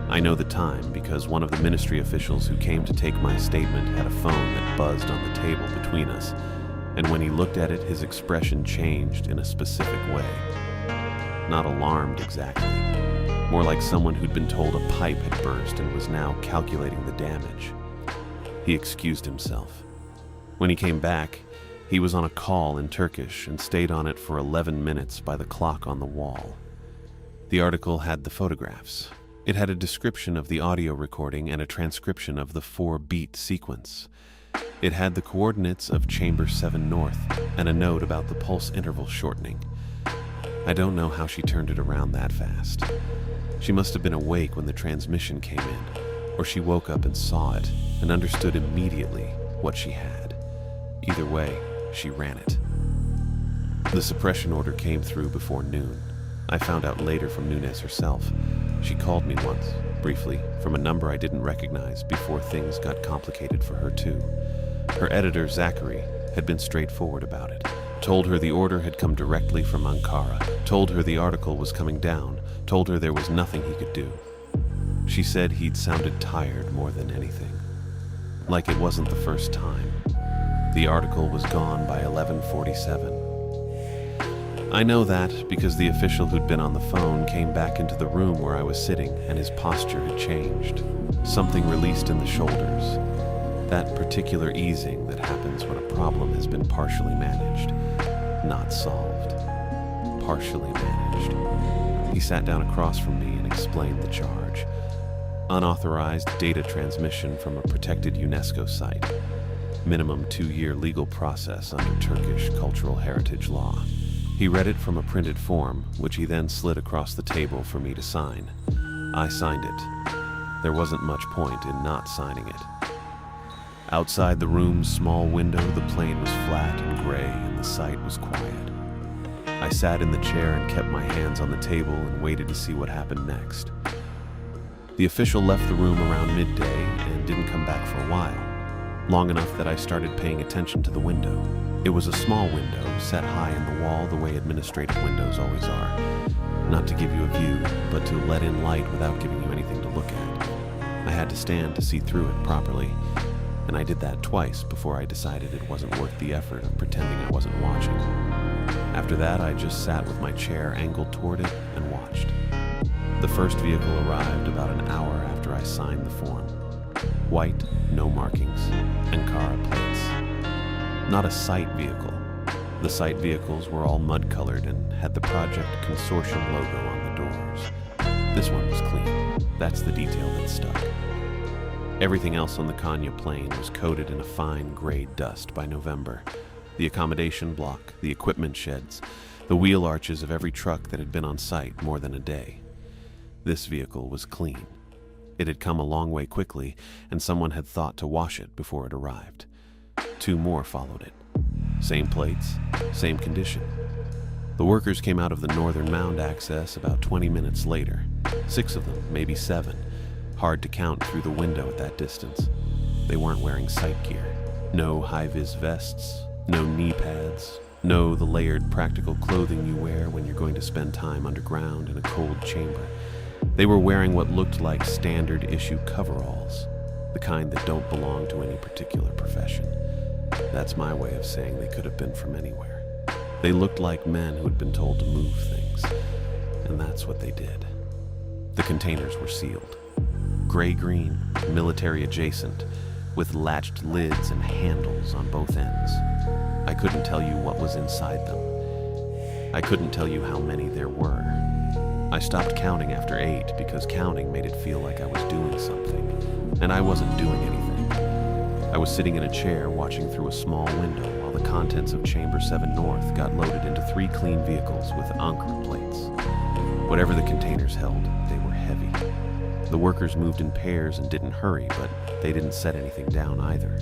I know the time because one of the ministry officials who came to take my statement had a phone that buzzed on the table between us, and when he looked at it, his expression changed in a specific way. Not alarmed exactly. More like someone who'd been told a pipe had burst and was now calculating the damage. He excused himself. When he came back, he was on a call in Turkish and stayed on it for 11 minutes by the clock on the wall. The article had the photographs. It had a description of the audio recording and a transcription of the 4-beat sequence. It had the coordinates of Chamber 7 North and a note about the pulse interval shortening. I don't know how she turned it around that fast. She must have been awake when the transmission came in, or she woke up and saw it and understood immediately what she had. Either way, she ran it. The suppression order came through before noon. I found out later from Nunes herself. She called me once, briefly, from a number I didn't recognize before things got complicated for her too. Her editor, Zachary, had been straightforward about it. Told her the order had come directly from Ankara. Told her the article was coming down. Told her there was nothing he could do. She said he'd sounded tired more than anything. Like it wasn't the first time. The article was gone by 11:47. I know that because the official who'd been on the phone came back into the room where I was sitting and his posture had changed. Something released in the shoulders. That particular easing that happens when a problem has been partially managed, not solved. Partially managed. He sat down across from me and explained the charge. Unauthorized data transmission from a protected UNESCO site. Minimum 2-year legal process under Turkish cultural heritage law. He read it from a printed form, which he then slid across the table for me to sign. I signed it. There wasn't much point in not signing it. Outside the room's small window, the plain was flat and gray and the site was quiet. I sat in the chair and kept my hands on the table and waited to see what happened next. The official left the room around midday and didn't come back for a while. long enough that I started paying attention to the window. It was a small window, set high in the wall the way administrative windows always are. Not to give you a view, but to let in light without giving you anything to look at. I had to stand to see through it properly, and I did that twice before I decided it wasn't worth the effort of pretending I wasn't watching. After that, I just sat with my chair angled toward it and watched. The first vehicle arrived about an hour after I signed the form. White, no markings, Ankara plates. Not a site vehicle. The site vehicles were all mud-colored and had the Project Consortium logo on the doors. This one was clean. That's the detail that stuck. Everything else on the Kanya plain was coated in a fine gray dust by November. The accommodation block, the equipment sheds, the wheel arches of every truck that had been on site more than a day. This vehicle was clean. It had come a long way quickly, and someone had thought to wash it before it arrived. 2 more followed it. Same plates, same condition. The workers came out of the northern mound access about 20 minutes later. 6 of them, maybe 7. Hard to count through the window at that distance. They weren't wearing site gear. No high-vis vests, no knee pads, no the layered practical clothing you wear when you're going to spend time underground in a cold chamber. They were wearing what looked like standard-issue coveralls, the kind that don't belong to any particular profession. That's my way of saying they could have been from anywhere. They looked like men who had been told to move things, and that's what they did. The containers were sealed. Gray-green, military-adjacent, with latched lids and handles on both ends. I couldn't tell you what was inside them. I couldn't tell you how many there were. I stopped counting after 8 because counting made it feel like I was doing something, and I wasn't doing anything. I was sitting in a chair watching through a small window while the contents of Chamber 7 North got loaded into 3 clean vehicles with Ankara plates. Whatever the containers held, they were heavy. The workers moved in pairs and didn't hurry, but they didn't set anything down either.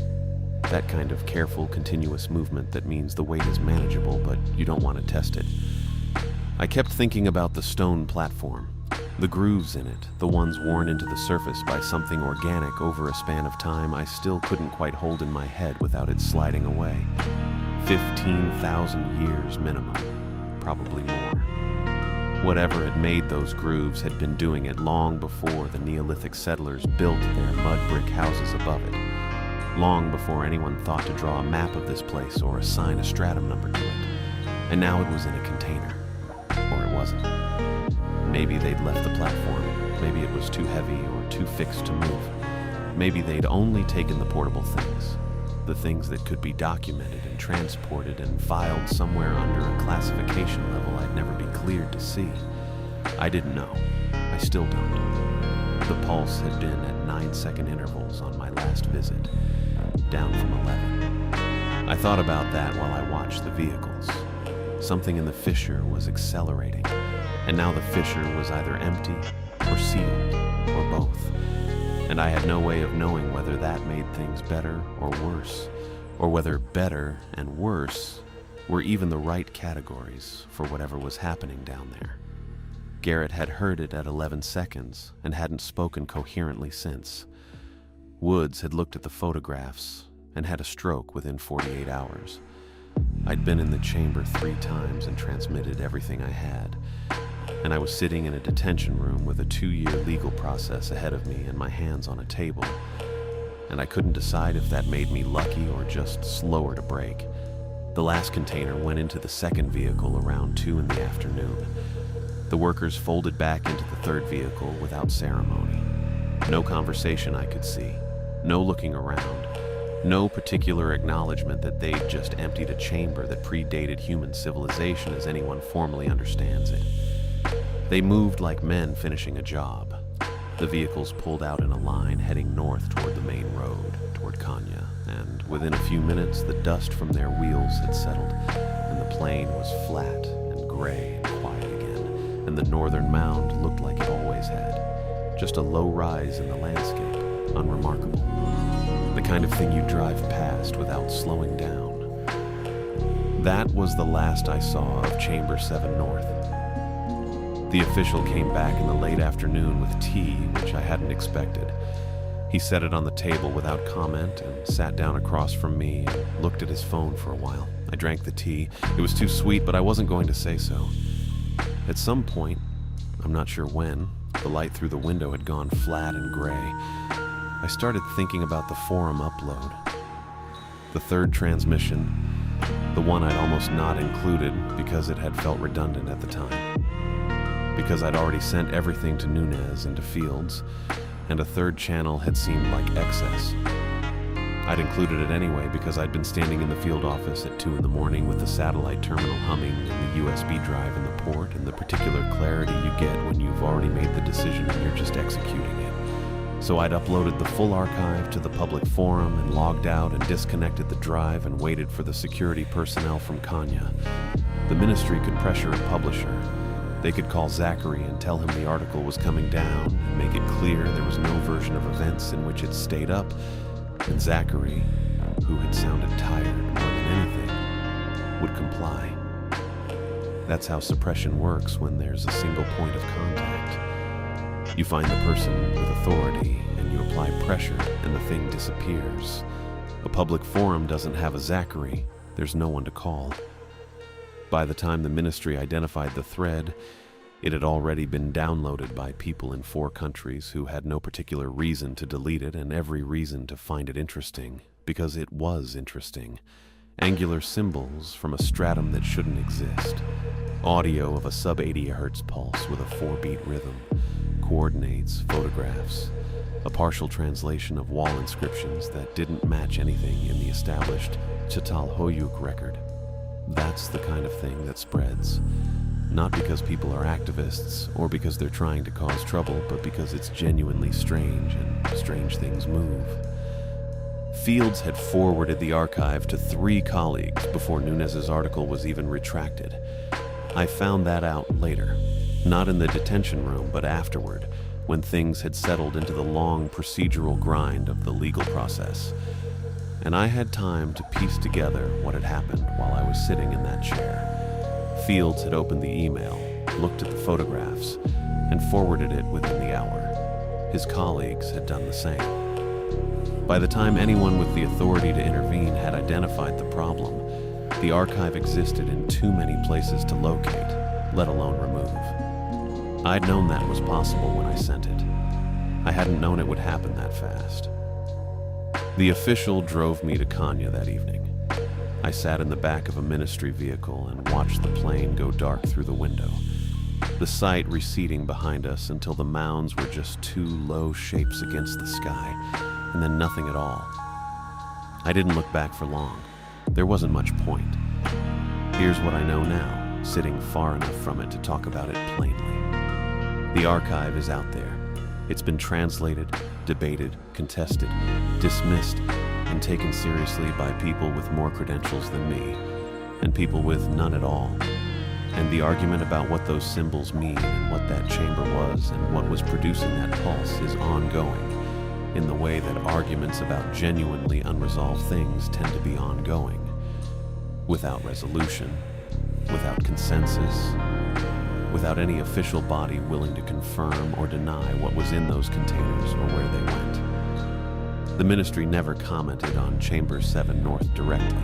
That kind of careful, continuous movement that means the weight is manageable, but you don't want to test it. I kept thinking about the stone platform, the grooves in it, the ones worn into the surface by something organic over a span of time I still couldn't quite hold in my head without it sliding away. 15,000 years minimum, probably more. Whatever had made those grooves had been doing it long before the Neolithic settlers built their mud brick houses above it, long before anyone thought to draw a map of this place or assign a stratum number to it. And now it was in a container. Or it wasn't. Maybe they'd left the platform. Maybe it was too heavy or too fixed to move. Maybe they'd only taken the portable things, the things that could be documented and transported and filed somewhere under a classification level I'd never be cleared to see. I didn't know. I still don't. The pulse had been at 9-second intervals on my last visit, down from 11. I thought about that while I watched the vehicles. Something in the fissure was accelerating, and now the fissure was either empty or sealed, or both. And I had no way of knowing whether that made things better or worse, or whether better and worse were even the right categories for whatever was happening down there. Garrett had heard it at 11 seconds and hadn't spoken coherently since. Woods had looked at the photographs and had a stroke within 48 hours. I'd been in the chamber 3 times and transmitted everything I had, and I was sitting in a detention room with a 2-year legal process ahead of me and my hands on a table, and I couldn't decide if that made me lucky or just slower to break. The last container went into the second vehicle around 2 in the afternoon. The workers folded back into the third vehicle without ceremony. No conversation I could see, no looking around. No particular acknowledgement that they'd just emptied a chamber that predated human civilization as anyone formally understands it. They moved like men finishing a job. The vehicles pulled out in a line heading north toward the main road, toward Kanya, and within a few minutes the dust from their wheels had settled, and the plain was flat and gray and quiet again, and the northern mound looked like it always had, just a low rise in the landscape, unremarkable. The kind of thing you drive past without slowing down. That was the last I saw of Chamber 7 North. The official came back in the late afternoon with tea, which I hadn't expected. He set it on the table without comment and sat down across from me and looked at his phone for a while. I drank the tea. It was too sweet, but I wasn't going to say so. At some point, I'm not sure when, the light through the window had gone flat and gray. I started thinking about the forum upload. The third transmission, the one I'd almost not included because it had felt redundant at the time. Because I'd already sent everything to Nunez and to Fields, and a third channel had seemed like excess. I'd included it anyway because I'd been standing in the field office at 2 in the morning with the satellite terminal humming and the USB drive in the port and the particular clarity you get when you've already made the decision and you're just executing it. So I'd uploaded the full archive to the public forum and logged out and disconnected the drive and waited for the security personnel from Kanya. The ministry could pressure a publisher. They could call Zachary and tell him the article was coming down and make it clear there was no version of events in which it stayed up. And Zachary, who had sounded tired more than anything, would comply. That's how suppression works when there's a single point of contact. You find the person with authority and you apply pressure and the thing disappears. A public forum doesn't have a Zachary. There's no one to call. By the time the ministry identified the thread, it had already been downloaded by people in 4 countries who had no particular reason to delete it and every reason to find it interesting, because it was interesting. Angular symbols from a stratum that shouldn't exist. Audio of a sub-80 Hz pulse with a 4-beat rhythm. Coordinates, photographs. A partial translation of wall inscriptions that didn't match anything in the established Çatalhöyük record. That's the kind of thing that spreads. Not because people are activists or because they're trying to cause trouble, but because it's genuinely strange and strange things move. Fields had forwarded the archive to 3 colleagues before Nunez's article was even retracted. I found that out later, not in the detention room, but afterward, when things had settled into the long procedural grind of the legal process. And I had time to piece together what had happened while I was sitting in that chair. Fields had opened the email, looked at the photographs, and forwarded it within the hour. His colleagues had done the same. By the time anyone with the authority to intervene had identified the problem, the archive existed in too many places to locate, let alone remove. I'd known that was possible when I sent it. I hadn't known it would happen that fast. The official drove me to Kanya that evening. I sat in the back of a ministry vehicle and watched the plane go dark through the window, the sight receding behind us until the mounds were just 2 low shapes against the sky, and then nothing at all. I didn't look back for long. There wasn't much point. Here's what I know now, sitting far enough from it to talk about it plainly. The archive is out there. It's been translated, debated, contested, dismissed, and taken seriously by people with more credentials than me, and people with none at all. And the argument about what those symbols mean and what that chamber was and what was producing that pulse is ongoing, in the way that arguments about genuinely unresolved things tend to be ongoing, without resolution, without consensus, without any official body willing to confirm or deny what was in those containers or where they went. The ministry never commented on Chamber 7 North directly.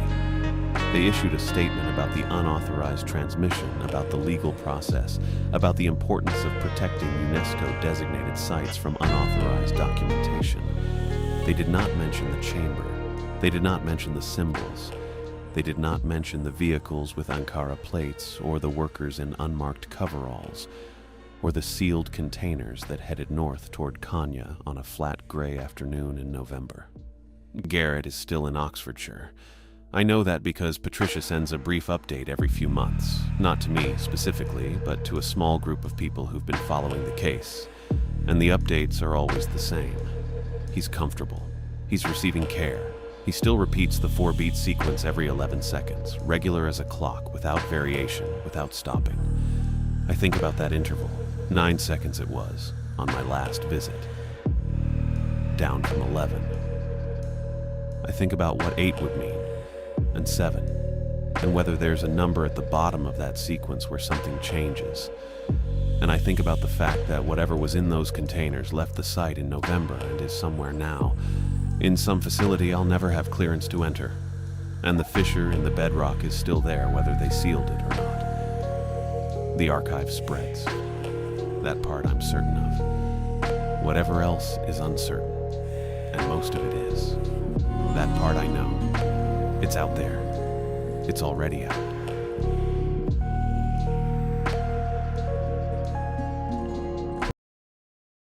They issued a statement about the unauthorized transmission, about the legal process, about the importance of protecting UNESCO-designated sites from unauthorized documentation. They did not mention the chamber. They did not mention the symbols. They did not mention the vehicles with Ankara plates or the workers in unmarked coveralls, or the sealed containers that headed north toward Kanya on a flat gray afternoon in November. Garrett is still in Oxfordshire. I know that because Patricia sends a brief update every few months, not to me specifically, but to a small group of people who've been following the case. And the updates are always the same. He's comfortable. He's receiving care. He still repeats the 4-beat sequence every 11 seconds, regular as a clock, without variation, without stopping. I think about that interval. 9 seconds it was, on my last visit. Down from 11. I think about what 8 would mean, and 7, and whether there's a number at the bottom of that sequence where something changes. And I think about the fact that whatever was in those containers left the site in November and is somewhere now, in some facility I'll never have clearance to enter. And the fissure in the bedrock is still there, whether they sealed it or not. The archive spreads. That part I'm certain of. Whatever else is uncertain, and most of it is. That part I know. It's out there. It's already out.